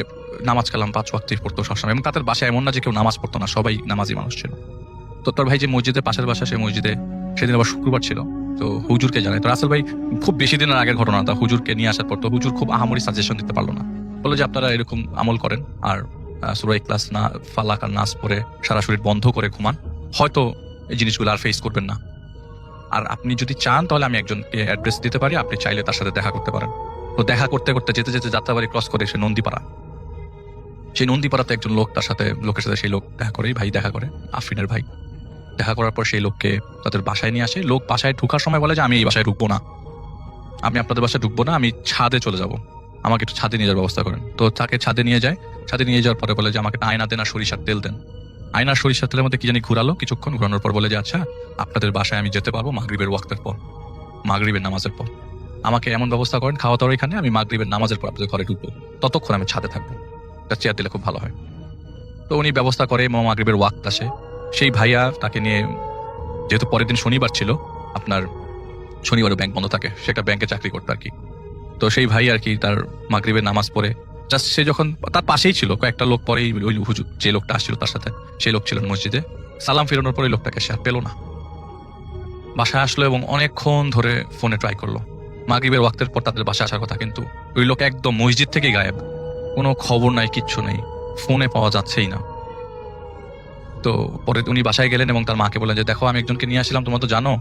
নামাজ কালাম 5 ওয়াক্ত পড়তো সবসময়, এবং তাদের বাসায় এমন না যে কেউ নামাজ পড়তো না, সবাই নামাজি মানুষ ছিল। তো তার ভাই যে মসজিদে পাশের বাসা, সেই মসজিদে সেদিন আবার শুক্রবার ছিল, তো হুজুরকে জানায়। তো রাসেল ভাই খুব বেশি দিনের আগের ঘটনা, তা হুজুরকে নিয়ে আসার পর তো হুজুর খুব আহামরি সাজেশন দিতে পারলো না, বললো যে আপনারা এরকম আমল করেন আর সূরা ইখলাস না ফালাক আর নাস পড়ে সারা শরীর বন্ধ করে ঘুমান, হয়তো এই জিনিসগুলো আর ফেস করবেন না। আর আপনি যদি চান তাহলে আমি একজনকে অ্যাড্রেস দিতে পারি, আপনি চাইলে তার সাথে দেখা করতে পারেন। তো দেখা করতে করতে যেতে যেতে যাত্রাবাড়ি ক্রস করে সে নন্দীপাড়া। সেই নন্দীপাড়াতে একজন লোকের সাথে সেই লোক দেখা করে, ভাই দেখা করে, আফরিনের ভাই। দেখা করার পর সেই লোককে তাদের বাসায় নিয়ে আসে। লোক বাসায় ঢুকার সময় বলে যে আমি এই বাসায় ঢুকবো না, আমি আপনাদের বাসায় ঢুকবো না, আমি ছাদে চলে যাব, আমাকে একটু ছাদে নিয়ে যাওয়ার ব্যবস্থা করেন। তো তাকে ছাদে নিয়ে যায়। ছাদে নিয়ে যাওয়ার পরে বলে যে আমাকে একটা আয়না দেন আর সরিষার তেল দেন। আয়নার সরিষার তেলের মধ্যে কি জানি ঘুরালো, কিছুক্ষণ ঘুরানোর পর বলে যে আচ্ছা আপনাদের বাসায় আমি যেতে পারবো মাগরিবের ওয়াক্তের পর, মাগরিবের নামাজের পর। আমাকে এমন ব্যবস্থা করেন খাওয়া দাওয়ার এখানে, আমি মাগরিবের নামাজের পর আপনাদের ঘরে ঢুকবো, ততক্ষণ আমি ছাদে থাকবো, একটা চেয়ার দিলে খুব ভালো হয়। তো উনি ব্যবস্থা করে, মাগরিবের ওয়াক্ত আসে। সেই ভাইয়া তাকে নিয়ে, যেহেতু পরের দিন শনিবার ছিল, আপনার শনিবারে ব্যাংক বন্ধ থাকে, সে একটা ব্যাংকে চাকরি করতো আর কি। তো সেই ভাই আর কি তার মাগরিবের নামাজ পড়ে জাস্ট, সে যখন তার পাশেই ছিল, কয়েকটা লোক পরেই ওই হুজুর যে লোকটা আসছিল তার সাথে, সেই লোক ছিলেন মসজিদে। সালাম ফিরানোর পরে লোকটাকে সে আর পেল না। বাসায় আসলো এবং অনেকক্ষণ ধরে ফোনে ট্রাই করলো। মাগরিবের ওয়াক্তের পর তাদের বাসায় আসার কথা, কিন্তু ওই লোক একদম মসজিদ থেকেই গায়েব, কোনো খবর নাই, কিচ্ছু নেই, ফোনে পাওয়া যাচ্ছেই না। তো পরে উনি বাসায় গেলেন এবং তার মাকে বললেন যে দেখো আমি একজনকে নিয়ে আসলাম, তোমরা তো জানো,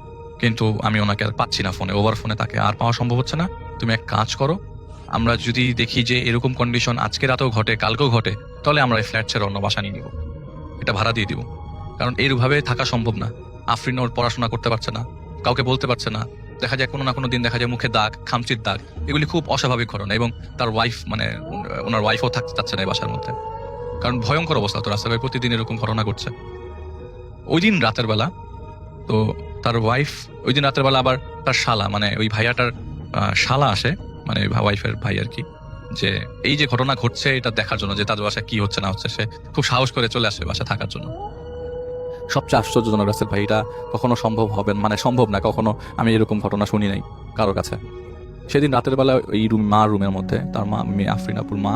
কিন্তু আমি ওনাকে আর পাচ্ছি না ফোনে, ওভার ফোনে তাকে আর পাওয়া সম্ভব হচ্ছে না। তুমি এক কাজ করো, আমরা যদি দেখি যে এরকম কন্ডিশন আজকে রাতেও ঘটে, কালকেও ঘটে, তাহলে আমরা এই ফ্ল্যাট ছেড়ে অন্য বাসা নিয়ে নিব, এটা ভাড়া দিয়ে দিব। কারণ এইভাবে থাকা সম্ভব না। আফরিন ওর পড়াশোনা করতে পারছে না, কাউকে বলতে পারছে না, দেখা যায় কোনো না কোনো দিন দেখা যায় মুখে দাগ, খামচির দাগ, এগুলি খুব অস্বাভাবিক ঘটনা। এবং তার ওয়াইফ, মানে ওনার ওয়াইফও থাকতে চাচ্ছে না এই বাসার মধ্যে, কারণ ভয়ঙ্কর অবস্থা। তো রাস্তায় প্রতিদিন এরকম ঘটনা ঘটছে। ওই দিন রাতের বেলা, তো তার ওয়াইফ ওই দিন রাতের বেলা আবার তার শালা, মানে ওই ভাইয়াটার শালা আসে, মানে ওয়াইফের ভাই আর কি, যে এই যে ঘটনা ঘটছে এটা দেখার জন্য, যে তাদের বাসায় কি হচ্ছে না হচ্ছে। সে খুব সাহস করে চলে আসে বাসায় থাকার জন্য। সবচেয়ে আশ্চর্যজনক রাসেল ভাই, এটা কখনো সম্ভব হবে, মানে সম্ভব না, কখনো আমি এরকম ঘটনা শুনি নাই কারোর কাছে। সেদিন রাতের বেলা এই রুমের মধ্যে তার মা, আফরিন আপুর মা,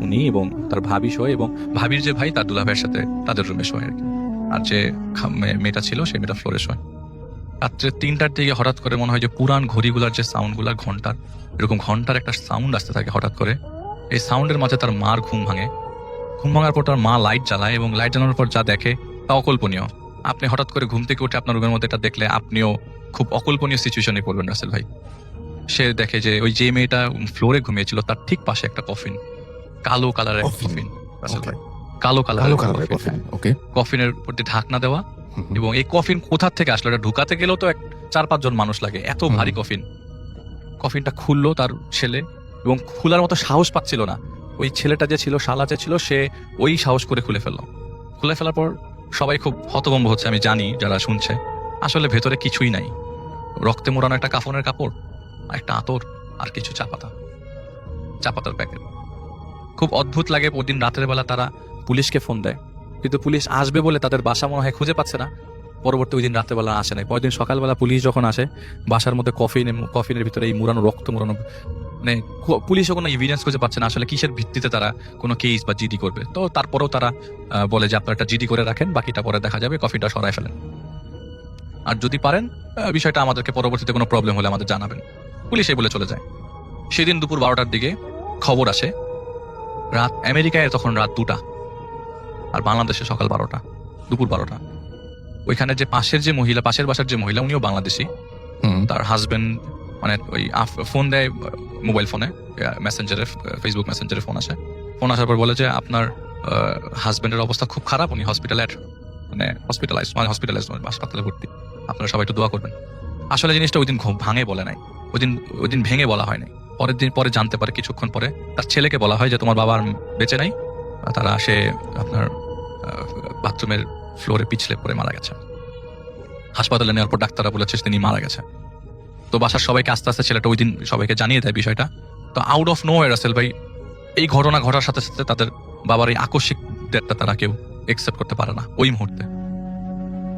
উনি এবং তার ভাবি শোয়, এবং ভাবির যে ভাই তার দুলা ভাইয়ের সাথে তাদের রুমে শোয় আর কি। আর যে মেয়েটা ছিল সেই মেয়েটা ফ্লোরে শোয়। রাত্রে 3টার দিকে হঠাৎ করে মনে হয় যে পুরান ঘড়িগুলার যে সাউন্ডগুলার, ঘন্টার এরকম ঘন্টার একটা সাউন্ড আসতে থাকে হঠাৎ করে। এই সাউন্ডের মাঝে তার মার ঘুম ভাঙে। ঘুম ভাঙার পর তার মা লাইট জ্বালায়, এবং লাইট জ্বালানোর পর যা দেখে তা অকল্পনীয়। আপনি হঠাৎ করে ঘুম থেকে উঠে আপনার রুমের মধ্যে এটা দেখলে আপনিও খুব অকল্পনীয় সিচুয়েশনে পড়বেন রাসেল ভাই। সে দেখে যে ওই যে মেয়েটা ফ্লোরে ঘুমিয়েছিল তার ঠিক পাশে একটা কফিন, কালো কালারের কফিন রাসেল ভাই, কালো কালারের কফিন, ওকে, কফিনের প্রতি ঢাকনা দেওয়া। এবং এই কফিন কোথা থেকে আসলো, এটা ঢুকাতে গেলেও তো 4-5 জন মানুষ লাগে, এত ভারী কফিন। কফিনটা খুললো তার ছেলে, এবং খোলার মতো সাহস পাচ্ছিল না। ওই ছেলেটা যে ছিল, শালা যে ছিল, সে ওই সাহস করে খুলে ফেললো। খুলে ফেলার পর সবাই খুব হতভম্ব হচ্ছে, আমি জানি যারা শুনছে। আসলে ভেতরে কিছুই নাই, রক্তে মোড়ানো একটা কাফনের কাপড়, একটা আতর, আর কিছু চাপাতার প্যাকেট। খুব অদ্ভুত লাগে। ওদিন রাতের বেলা তারা পুলিশকে ফোন দেয়, কিন্তু পুলিশ আসবে বলে তাদের বাসা মনে হয় খুঁজে পাচ্ছে না। পরবর্তী ওই দিন রাতের বেলা আসে নাই। পরের দিন সকালবেলা পুলিশ যখন আসে, বাসার মধ্যে কফিনের ভিতরে এই মুড়ানো, রক্ত মোড়ানো, মানে পুলিশও কোনো এভিডেন্স খুঁজে পাচ্ছে না আসলে কিসের ভিত্তিতে তারা কোনো কেস বা জিডি করবে। তো তারপরেও তারা বলে যে আপনারা একটা জিডি করে রাখেন, বাকিটা পরে দেখা যাবে, কফিটা সরায় ফেলেন, আর যদি পারেন বিষয়টা আমাদেরকে পরবর্তীতে কোনো প্রবলেম হলে আমাদের জানাবেন। পুলিশ এই বলে চলে যায়। সেদিন দুপুর 12টার দিকে খবর আসে, আমেরিকায় তখন রাত 2টা, আর বাংলাদেশে সকাল 12টা, দুপুর 12টা। ওইখানে যে পাশের বাসার যে মহিলা, উনিও বাংলাদেশি। তার হাজবেন্ড মানে ওই ফোন দেয়, মোবাইল ফোনে মেসেঞ্জারে, ফেসবুক মেসেঞ্জারে ফোন আসে। ফোন আসার পর বলে যে আপনার হাজবেন্ডের অবস্থা খুব খারাপ, উনি হসপিটালাইজ হাসপাতালে ভর্তি, আপনারা সবাই একটু দোয়া করবেন। আসলে জিনিসটা ওই দিন ভাঙে বলে নাই, ওই দিন ভেঙে বলা হয় নাই। পরে জানতে পারে কিছুক্ষণ পরে, তার ছেলেকে বলা হয় যে তোমার বাবা আর বেঁচে নাই, তারা আসে আপনার বাথরুমের ফ্লোরে পিছলে পড়ে মারা গেছে। হাসপাতালে নেওয়ার পর ডাক্তাররা বলেছে তিনি মারা গেছে। তো বাসার সবাইকে আস্তে আস্তে ছেলেটা ওই দিন সবাইকে জানিয়ে দেয় বিষয়টা। তো আউট অফ নো রাসেল ভাই, এই ঘটনা ঘটার সাথে সাথে তাদের বাবার এই আকস্মিক ডেথটা তারা কেউ একসেপ্ট করতে পারে না ওই মুহূর্তে।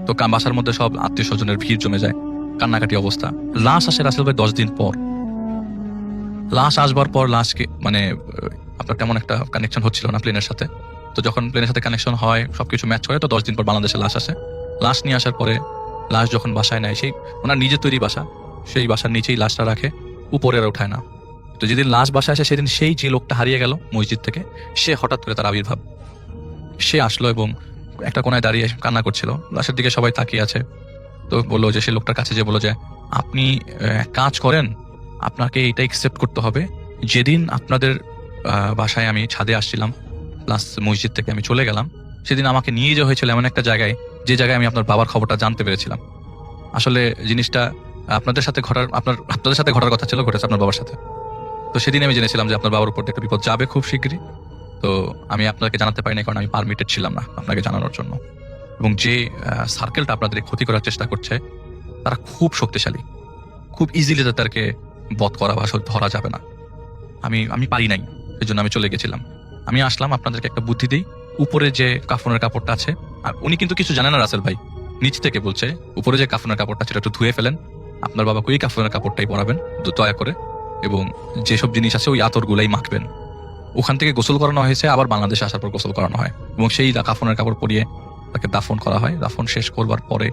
তো বাসার মধ্যে সব আত্মীয় স্বজনের ভিড় জমে যায়, কান্নাকাটি অবস্থা। লাশ আসে রাসেল ভাই 10 দিন পর। লাশ আসবার পর লাশকে, মানে আপনার তেমন একটা কানেকশন হচ্ছিল না প্লেনের সাথে। তো যখন প্লেনের সাথে কানেকশন হয়, সবকিছু ম্যাচ করে, তো 10 দিন পর বাংলাদেশে লাশ আসে। লাশ নিয়ে আসার পরে লাশ যখন বাসায় নেয়, সেই ওনার নিজের তৈরি বাসা, সেই বাসার নিচেই লাশটা রাখে, উপরে আর ওঠায় না। তো যেদিন লাশ বাসায় আসে সেদিন সেই যে লোকটা হারিয়ে গেল মসজিদ থেকে, সে হঠাৎ করে তার আবির্ভাব। সে আসলো এবং একটা কোনায় দাঁড়িয়ে কান্না করছিল, লাশের দিকে সবাই তাকিয়ে আছে। তো বললো যে, সে লোকটার কাছে যে বললো যে, আপনি এক কাজ করেন, আপনাকে এটা একসেপ্ট করতে হবে, যেদিন আপনাদের বাসায় আমি ছাদে আসছিলাম প্লাস মসজিদ থেকে আমি চলে গেলাম, সেদিন আমাকে নিয়ে যাওয়া হয়েছিল এমন একটা জায়গায়, যে জায়গায় আমি আপনার বাবার খবরটা জানতে পেরেছিলাম। আসলে জিনিসটা আপনাদের সাথে ঘটার কথা ছিল, ঘটেছে আপনার বাবার সাথে। তো সেদিন আমি জেনেছিলাম যে আপনার বাবার উপর একটা বিপদ যাবে খুব শীঘ্রই। তো আমি আপনাকে জানাতে পারিনি, কারণ আমি পারমিটেড ছিলাম না আপনাকে জানানোর জন্য। এবং যে সার্কেলটা আপনাদের ক্ষতি করার চেষ্টা করছে, তারা খুব শক্তিশালী, খুব ইজিলি তাদেরকে বধ করা বা ধরা যাবে না। আমি পারি নাই, এই জন্য আমি চলে গেছিলাম। আমি আসলাম আপনাদেরকে একটা বুদ্ধি দিই, উপরে যে কাফনের কাপড়টা আছে, আর উনি কিন্তু কিছু জানে না রাসেল ভাই, নিচ থেকে বলছে উপরে যে কাফনের কাপড়টা আছে একটু ধুয়ে ফেলেন, আপনার বাবাকে ওই কাফনের কাপড়টাই পরাবেন দয়া করে, এবং যেসব জিনিস আছে ওই আতরগুলাই মাখবেন। ওখান থেকে গোসল করানো হয়েছে, আবার বাংলাদেশে আসার পর গোসল করানো হয়, এবং সেই কাফনের কাপড় পরিয়ে তাকে দাফন করা হয়। দাফন শেষ করবার পরে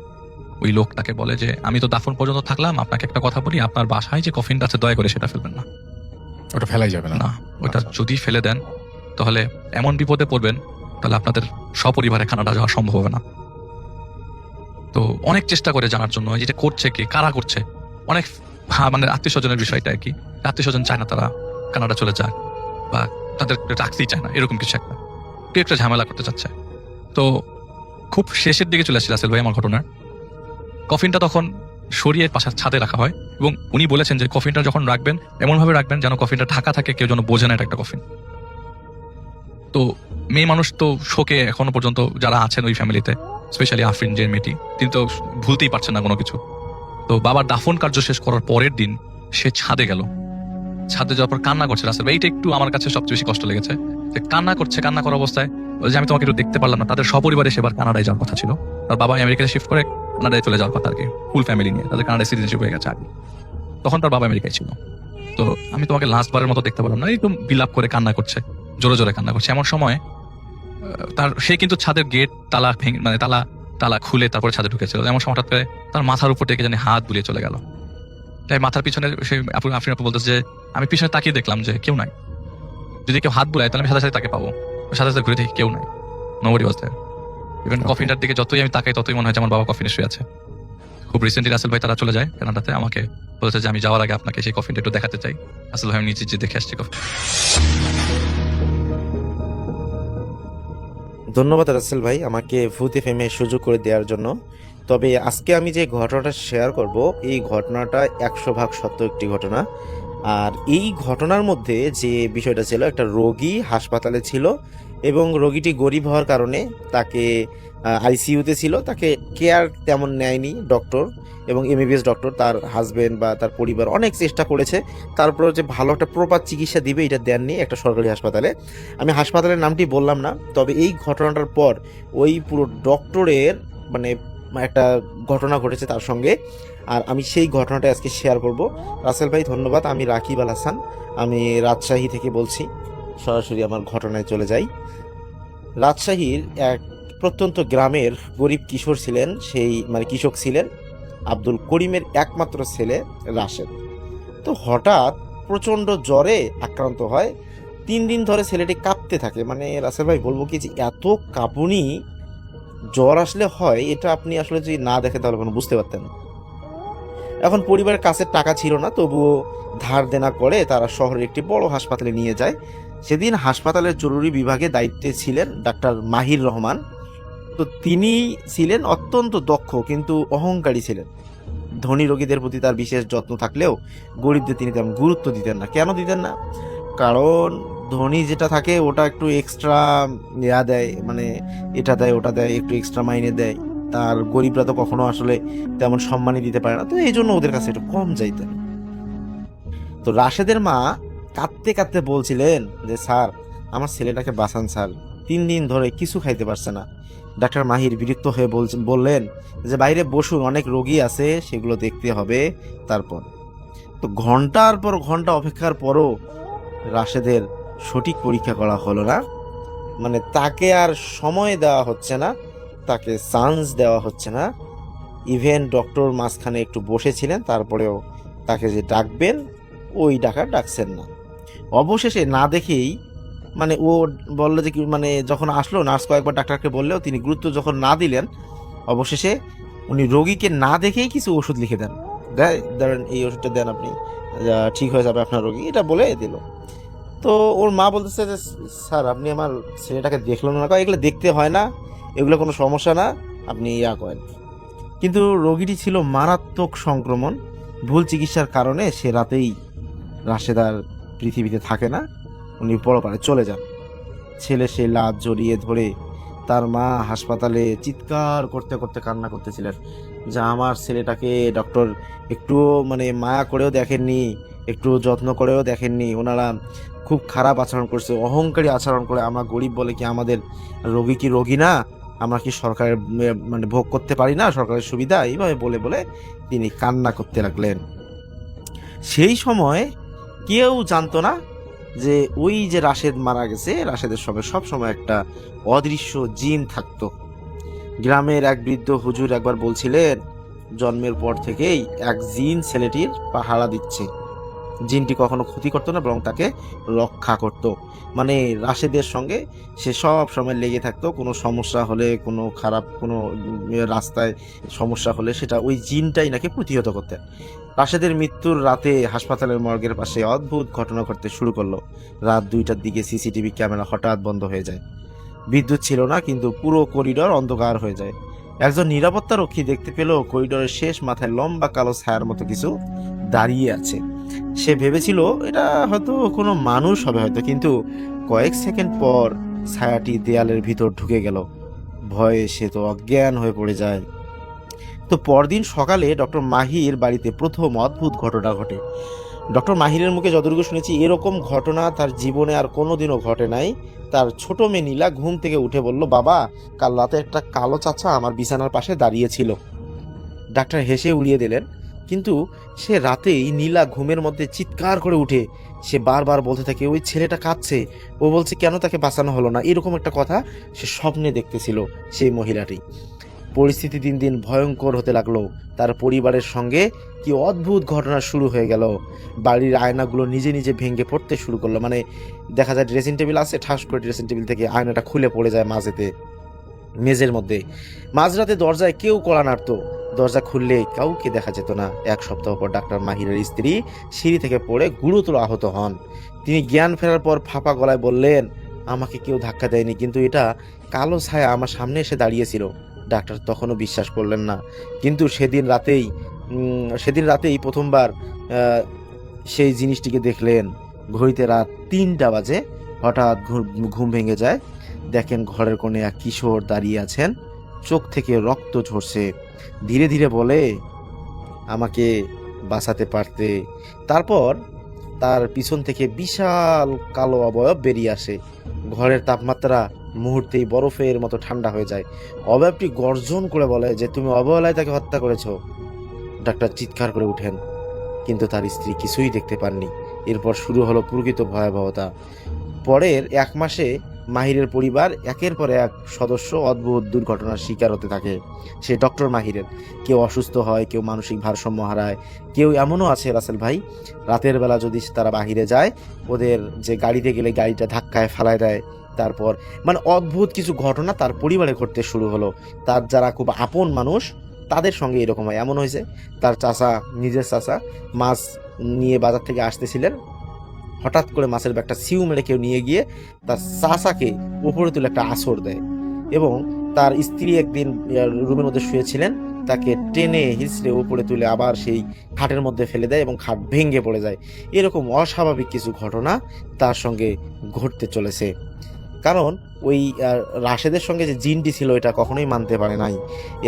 ওই লোক তাকে বলে যে, আমি তো দাফন পর্যন্ত থাকলাম, আপনাকে একটা কথা বলি, আপনার বাসায় যে কফিনটা আছে দয়া করে সেটা ফেলবেন না। ওটা ফেলাই যাবে না? না, ওটা যদি ফেলে দেন তাহলে এমন বিপদে পড়বেন, তাহলে আপনাদের সপরিবারে কানাডা যাওয়া সম্ভব হবে না। তো অনেক চেষ্টা করে জানার জন্য যেটা করছে কি, কারা করছে, অনেক মানে আত্মীয় স্বজনের বিষয়টা আর কি, আত্মীয় স্বজন চায় না তারা কানাডা চলে যাক, বা তাদের রাখতেই চায় না, এরকম কিছু একটা কেউ একটা ঝামেলা করতে চাচ্ছে। তো খুব শেষের দিকে চলে আসছে রাসেল ভাই আমার ঘটনার। কফিনটা তখন সরিয়ে পাশার ছাদে রাখা হয়, এবং উনি বলেছেন যে কফিনটা যখন রাখবেন এমনভাবে রাখবেন যেন কফিনটা ঢাকা থাকে, কেউ যেন বোঝে না এটা একটা কফিন। তো মেয়ে মানুষ তো শোকে এখনো পর্যন্ত যারা আছেন ওই ফ্যামিলিতে, স্পেশালি আফরিন যে মেয়েটি, তিনি তো ভুলতেই পারছেন না কোনো কিছু। তো বাবার দাফন কার্য শেষ করার পরের দিন সে ছাদে গেল, ছাদে যাওয়ার পর কান্না করছে রাসেল ভাই। এইটা একটু আমার কাছে সবচেয়ে বেশি কষ্ট লেগেছে, যে কান্না করছে, কান্না করার অবস্থায় যে আমি তোমাকে একটু দেখতে পারলাম না। তাদের সপরিবারে সেবার কানাডায় যাওয়ার কথা ছিল, তার বাবা আমেরিকাতে শিফট করে কানাডায় চলে যাওয়ার কথা আর কি, ফুল ফ্যামিলি নিয়ে, তাদের কানাডায় সিটিজেনশিপ হয়ে গেছে আগে। তখন তার বাবা আমেরিকায় ছিল। তো আমি তোমাকে লাস্ট বারের মতো দেখতে পারলাম না, একদম বিলাপ করে কান্না করছে, জোরে জোরে কান্না করছে। এমন সময় সে কিন্তু ছাদের গেট তালা ভেঙে, মানে তালা খুলে তারপরে ছাদে ঢুকেছিল। এমন সময় হঠাৎ করে তার মাথার উপর থেকে জানি হাত বুলিয়ে চলে গেল। তাই মাথার পিছনে সে আফরিন আপু বলতেছে যে, আমি পিছনে তাকিয়ে দেখলাম যে কেউ নাই, যদি কেউ হাত বুলায় তাহলে আমি সাথে সাথে তাকে পাবো, সাথে সাথে ঘুরে দেখি কেউ নাই, নোবডি ওয়াজ দেয়ার। ইভেন কফিনটার দিকে যতই আমি তাকাই ততই মনে হয় যে আমার বাবা কফিনে শুয়ে আছে। খুব রিসেন্টলি রাসেল ভাই তারা চলে যায় কানাডাতে, আমাকে বলেছে যে আমি যাওয়ার আগে আপনাকে সেই কফিনটা একটু দেখাতে চাই। রাসেল ভাই আমি নিচে যে দেখে আসছি কফিন। ধন্যবাদ রাসেল ভাই আমাকে ভূত এফএম এর সুযোগ করে দেওয়ার জন্য। তবে আজকে আমি যে ঘটনাটা শেয়ার করব, এই ঘটনাটা 100% সত্য একটি ঘটনা। আর এই ঘটনার মধ্যে যে বিষয়টা ছিল, একটা রোগী হাসপাতালে ছিল এবং রোগীটি গরিব হওয়ার কারণে তাকে আইসিইউতে ছিল, তাকে কেয়ার তেমন নেয়নি ডক্টর এবং এমবিবিএস ডক্টর, তার হাজবেন্ড বা তার পরিবার অনেক চেষ্টা করেছে, তারপরে যে ভালো একটা প্রপার চিকিৎসা দিবে এটা দেননি একটা সরকারি হাসপাতালে। আমি হাসপাতালের নামটি বললাম না, তবে এই ঘটনাটার পর ওই পুরো ডক্টরের মানে একটা ঘটনা ঘটেছে তার সঙ্গে, আর আমি সেই ঘটনাটা আজকে শেয়ার করব। রাসেল ভাই ধন্যবাদ। আমি রাকিব আল হাসান, আমি রাজশাহী থেকে বলছি। সরাসরি আমার ঘটনায় চলে যাই। রাজশাহীর এক প্রত্যন্ত গ্রামের গরিব কিশোর ছিলেন, সেই মানে কৃষক ছিলেন আব্দুল করিমের একমাত্র ছেলে রাশেদ। তো হঠাৎ প্রচণ্ড জ্বরে আক্রান্ত হয়, 3 দিন ধরে ছেলেটি কাঁপতে থাকে। মানে রাসেল ভাই বলবো কি যে এত কাঁপুনি জ্বর আসলে হয়, এটা আপনি আসলে যদি না দেখেন তাহলে কোনো বুঝতে পারতেন না। এখন পরিবারের কাছে টাকা ছিল না, তবুও ধার দেনা করে তারা শহরের একটি বড় হাসপাতালে নিয়ে যায়। সেদিন হাসপাতালের জরুরি বিভাগে দায়িত্বে ছিলেন ডাক্তার মাহির রহমান। তো তিনি ছিলেন অত্যন্ত দক্ষ কিন্তু অহংকারী ছিলেন। ধনী রোগীদের প্রতি তার বিশেষ যত্ন থাকলেও গরিবদের তিনি তেমন গুরুত্ব দিতেন না। কেন দিতেন না? কারণ ধনী যেটা থাকে ওটা একটু এক্সট্রা দেয়, মানে এটা দেয় ওটা দেয়, একটু এক্সট্রা মাইনে দেয়। তার গরিবরা তো কখনো আসলে তেমন সম্মানই দিতে পারে না, তো এই জন্য ওদের কাছে একটু কম চাইতেন। তো রাশেদের মা কাঁদতে কাঁদতে বলছিলেন যে, স্যার আমার ছেলেটাকে বাঁচান স্যার, 3 দিন ধরে কিছু খাইতে পারছে না। ডাক্তার মাহির বিরক্ত হয়ে বললেন যে, বাইরে বসুন, অনেক রোগী আছে, সেগুলো দেখতে হবে তারপর। তো ঘন্টার পর ঘন্টা অপেক্ষার পরও রাশেদের সঠিক পরীক্ষা করা হলো না। মানে তাকে আর সময় দেওয়া হচ্ছে না, তাকে চান্স দেওয়া হচ্ছে না। ইভেন ডক্টর মাঝখানে একটু বসেছিলেন, তারপরেও তাকে যে ডাকবেন ওই ডাকছেন না। অবশেষে না দেখেই মানে ও বললো যে কি, মানে যখন আসলো নার্স কয়েকবার ডাক্তারকে বললেও তিনি গুরুত্ব যখন না দিলেন, অবশেষে উনি রোগীকে না দেখেই কিছু ওষুধ লিখে দেন। ধরেন এই ওষুধটা দেন আপনি, ঠিক হয়ে যাবে আপনার রোগী, এটা বলে দিল। তো ওর মা বলতেছে যে স্যার আপনি আমার ছেলেটাকে দেখলেন না, এগুলো দেখতে হয় না, এগুলো কোনো সমস্যা না, আপনি ইয়া করেন। কিন্তু রোগীটি ছিল মারাত্মক সংক্রমণ, ভুল চিকিৎসার কারণে সে রাতেই রাশেদ আর পৃথিবীতে থাকে না, উনি পরপারে চলে যান। ছেলে সেই লাশ জড়িয়ে ধরে তার মা হাসপাতালে চিৎকার করতে করতে কান্না করতেছিলেন যে আমার ছেলেটাকে ডক্টর একটুও মানে মায়া করেও দেখেননি, একটু যত্ন করেও দেখেননি, ওনারা খুব খারাপ আচরণ করছে, অহংকারী আচরণ করে। আমরা গরিব বলে কি আমাদের রোগী কি রোগী না, আমরা কি সরকারের মানে ভোগ করতে পারি না সরকারের সুবিধা, এইভাবে বলে বলে তিনি কান্না করতে লাগলেন। সেই সময় কেউ জানতো না যে ওই যে রাশেদ মারা গেছে, রাশেদের সঙ্গে সবসময় একটা অদৃশ্য জিন থাকতো। গ্রামের এক বৃদ্ধ হুজুর একবার বলছিলেন জন্মের পর থেকেই এক জিন ছেলেটির পাহারা দিচ্ছে। জিনটি কখনো ক্ষতি করতো না, বরং তাকে রক্ষা করত। মানে রাশেদের সঙ্গে সে সব সময় লেগে থাকতো, কোনো সমস্যা হলে, কোনো খারাপ কোনো রাস্তায় সমস্যা হলে সেটা ওই জিনটাই নাকি প্রতিহত করতে। রাশেদের মৃত্যুর রাতে হাসপাতালের মর্গের পাশে অদ্ভুত ঘটনা ঘটতে শুরু করলো। রাত 2টার দিকে সিসিটিভি ক্যামেরা হঠাৎ বন্ধ হয়ে যায়। বিদ্যুৎ ছিল না, কিন্তু পুরো করিডর অন্ধকার হয়ে যায়। একজন নিরাপত্তা রক্ষী দেখতে পেল করিডোরের শেষ মাথায় লম্বা কালো ছায়ার মতো কিছু দাঁড়িয়ে আছে। সে ভেবেছিল এটা হয়তো কোনো মানুষ হবে হয়তো, কিন্তু কয়েক সেকেন্ড পর ছায়াটি দেয়ালের ভিতর ঢুকে গেল। ভয়ে সে তো অজ্ঞান হয়ে পড়ে যায়। তো পরদিন সকালে ডক্টর মাহির বাড়িতে প্রথম অদ্ভুত ঘটনা ঘটে। ডক্টর মাহিরের মুখে যতটুকু শুনেছি, এরকম ঘটনা তার জীবনে আর কোনোদিনও ঘটে নাই। তার ছোট মেয়ে নীলা ঘুম থেকে উঠে বলল, বাবা কাল রাতে একটা কালো চাচা আমার বিছানার পাশে দাঁড়িয়েছিল। ডাক্তার হেসে উড়িয়ে দিলেন, কিন্তু সে রাতেই নীলা ঘুমের মধ্যে চিৎকার করে উঠে সে বারবার বলতে থাকে ওই ছেলেটা কাঁদছে, ও বলছে কেন তাকে বাঁচানো হলো না, এরকম একটা কথা সে স্বপ্নে দেখতেছিল সেই মহিলাটি। পরিস্থিতি দিন দিন ভয়ঙ্কর হতে লাগলো। তার পরিবারের সঙ্গে কি অদ্ভুত ঘটনা শুরু হয়ে গেল। বাড়ির আয়নাগুলো নিজে নিজে ভেঙে পড়তে শুরু করলো। মানে দেখা যায় ড্রেসিং টেবিল আছে, ঠাস করে ড্রেসিং টেবিল থেকে আয়নাটা খুলে পড়ে যায় মাঝেতে, মেঝের মধ্যে। মাঝরাতে দরজায় কেউ কড়া নাড়তো, দরজা খুললে কাউকে দেখা যেত না। এক সপ্তাহ পর ডাক্তার মাহিরের স্ত্রী সিঁড়ি থেকে পড়ে গুরুতর আহত হন। তিনি জ্ঞান ফেরার পর ফাঁপা গলায় বললেন, আমাকে কেউ ধাক্কা দেয়নি, কিন্তু এটা কালো ছায়া আমার সামনে এসে দাঁড়িয়েছিল। ডাক্তার তখনও বিশ্বাস করলেন না, কিন্তু সেদিন রাতেই প্রথমবার সেই জিনিসটিকে দেখলেন। ঘড়িতে রাত 3টা বাজে। হঠাৎ ঘুম ভেঙে যায়। দেখেন ঘরের কোণে এক কিশোর দাঁড়িয়ে আছেন, চোখ থেকে রক্ত ঝরছে। ধীরে ধীরে বলে, আমাকে বাঁচাতে পারতে। তারপর তার পিছন থেকে বিশাল কালো অবয়ব বেরিয়ে আসে। ঘরের তাপমাত্রা মুহূর্তেই বরফের মতো ঠান্ডা হয়ে যায়। অবয়বটি গর্জন করে বলে যে তুমি অবহেলায় তাকে হত্যা করেছো। ডাক্তার চিৎকার করে উঠেন, কিন্তু তার স্ত্রী কিছুই দেখতে পাননি। এরপর শুরু হলো প্রকৃত ভয়াবহতা। পরের 1 মাসে মাহিরের পরিবার একের পর এক সদস্য অদ্ভুত দুর্ঘটনার শিকার হতে থাকে। সে ডক্টর মাহিরের কেউ অসুস্থ হয়, কেউ মানসিক ভারসাম্য হারায়, কেউ এমনও আছে রাসেল ভাই, রাতের বেলা যদি তারা বাহিরে যায়, ওদের যে গাড়িতে গেলে গাড়িটা ধাক্কায় ফালায় দেয়। তারপর মানে অদ্ভুত কিছু ঘটনা তার পরিবারে ঘটতে শুরু হলো। তার যারা খুব আপন মানুষ তাদের সঙ্গে এরকম হয়। এমন হয়েছে তার নিজের চাচা মাছ নিয়ে বাজার থেকে আসতেছিলেন, হঠাৎ করে মাছের ব্যাগটা সিউ মেরে কেউ নিয়ে গিয়ে তার চাচাকে উপরে তুলে একটা আছর দেয়। এবং তার স্ত্রী একদিন রুমের মধ্যে শুয়েছিলেন, তাকে টেনে হিঁচড়ে উপরে তুলে আবার সেই খাটের মধ্যে ফেলে দেয় এবং খাট ভেঙে পড়ে যায়। এরকম অস্বাভাবিক কিছু ঘটনা তার সঙ্গে ঘটতে চলেছে। কারণ ওই রাশেদের সঙ্গে যে জিনটি ছিল এটা কখনোই মানতে পারে নাই।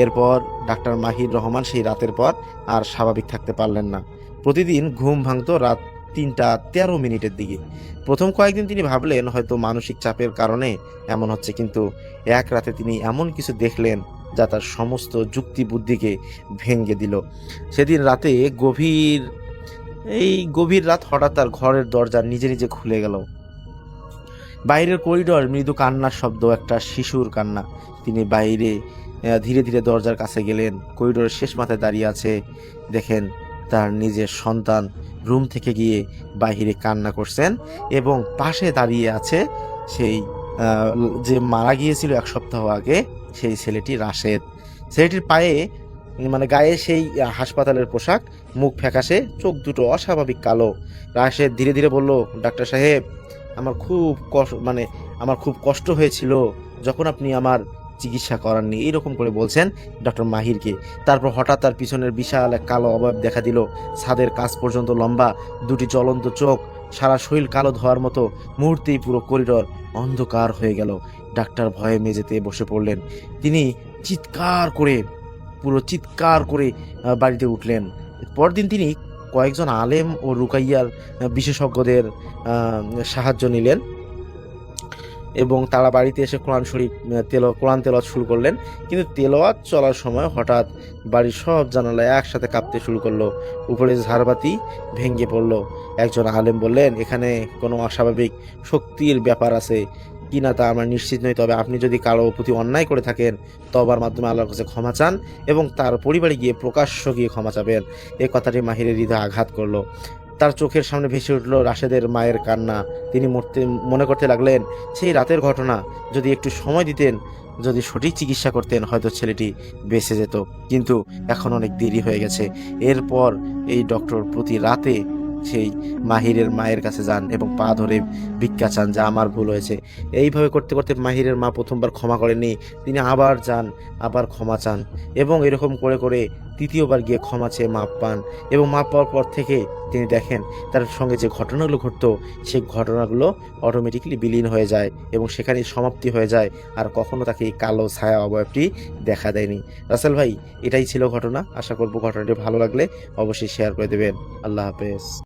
এরপর ডাক্তার মাহির রহমান সেই রাতের পর আর স্বাভাবিক থাকতে পারলেন না। প্রতিদিন ঘুম ভাঙতো রাত 3:13 দিকে। প্রথম কয়েকদিন তিনি ভাবলেন হয়তো মানসিক চাপের কারণে এমন হচ্ছে, কিন্তু এক রাতে তিনি এমন কিছু দেখলেন যা তার সমস্ত যুক্তি বুদ্ধিকে ভেঙে দিল। সেদিন রাতে গভীর রাত হঠাৎ তার ঘরের দরজা নিজে নিজে খুলে গেল। বাইরের করিডর মৃদু কান্নার শব্দ, একটা শিশুর কান্না। তিনি বাইরে ধীরে ধীরে দরজার কাছে গেলেন। করিডোরের শেষ মাথায় দাঁড়িয়ে আছে। দেখেন তার নিজের সন্তান রুম থেকে গিয়ে বাহিরে কান্না করছেন এবং পাশে দাঁড়িয়ে আছে সেই যে মারা গিয়েছিল 1 সপ্তাহ আগে সেই ছেলেটি রাশেদ। ছেলেটির পায়ে মানে গায়ে সেই হাসপাতালের পোশাক, মুখ ফ্যাকাশে, চোখ দুটো অস্বাভাবিক কালো। রাশেদ ধীরে ধীরে বলল, ডাক্তার সাহেব আমার খুব কষ্ট হয়েছিল যখন আপনি আমার চিকিৎসা করাননি, এইরকম করে বলছেন ডক্টর মাহিরকে। তারপর হঠাৎ তার পিছনের বিশাল এক কালো অবয়ব দেখা দিল, ছাদের কাছ পর্যন্ত লম্বা, দুটি জ্বলন্ত চোখ, সারা শরীর কালো ধোয়ার মতো। মুহূর্তেই পুরো করিডর অন্ধকার হয়ে গেল। ডাক্তার ভয়ে মেঝেতে বসে পড়লেন। তিনি চিৎকার করে বাড়িতে উঠলেন। পরদিন তিনি কয়েকজন আলেম ও রুকাইয়ার বিশেষজ্ঞদের সাহায্য নিলেন এবং তারা বাড়িতে এসে কোরআন তেলাওয়াত শুরু করলেন। কিন্তু তেলাওয়াত চলার সময় হঠাৎ বাড়ির সব জানালা একসাথে কাঁপতে শুরু করলো, উপরে ঝাড়বাতি ভেঙে পড়লো। একজন আলেম বললেন, এখানে কোনো অস্বাভাবিক শক্তির ব্যাপার আছে কিনা তা আমরা নিশ্চিত নই, তবে আপনি যদি কারো প্রতি অন্যায় করে থাকেন তবার মাধ্যমে আল্লাহর কাছে ক্ষমা চান এবং তার পরিবারে গিয়ে প্রকাশ্য গিয়ে ক্ষমা চাবেন। এই কথাটি মাহিরের হৃদয়ে আঘাত করলো। তার চোখের সামনে ভেসে উঠল রাশেদের মায়ের কান্না। তিনি মনে করতে লাগলেন, সেই রাতের ঘটনা, যদি একটু সময় দিতেন, যদি সঠিক চিকিৎসা করতেন, হয়তো ছেলেটি বেঁচে যেত। কিন্তু এখন অনেক দেরি হয়ে গেছে। এরপর এই ডক্টর প্রতি রাতে সেই মাহিরের মায়ের কাছে যান এবং পা ধরে ভিক্ষা চান, যা আমার ভুল হয়েছে। এইভাবে করতে করতে মাহিরের মা প্রথমবার ক্ষমা করেননি, তিনি আবার যান, আবার ক্ষমা চান এবং এরকম করে করে তৃতীয়বার গিয়ে ক্ষমা চেয়ে মাপ পান। এবং মাপ পাওয়ার পর থেকে তিনি দেখেন তার সঙ্গে যে ঘটনাগুলো ঘটতো সেই ঘটনাগুলো অটোমেটিক্যালি বিলীন হয়ে যায় এবং সেখানেই সমাপ্তি হয়ে যায়। আর কখনো তাকে এই কালো ছায়া অবয়বটি দেখা দেয়নি। রাসেল ভাই, এটাই ছিল ঘটনা। আশা করব ঘটনাটি ভালো লাগলে অবশ্যই শেয়ার করে দেবেন। আল্লাহ হাফেজ।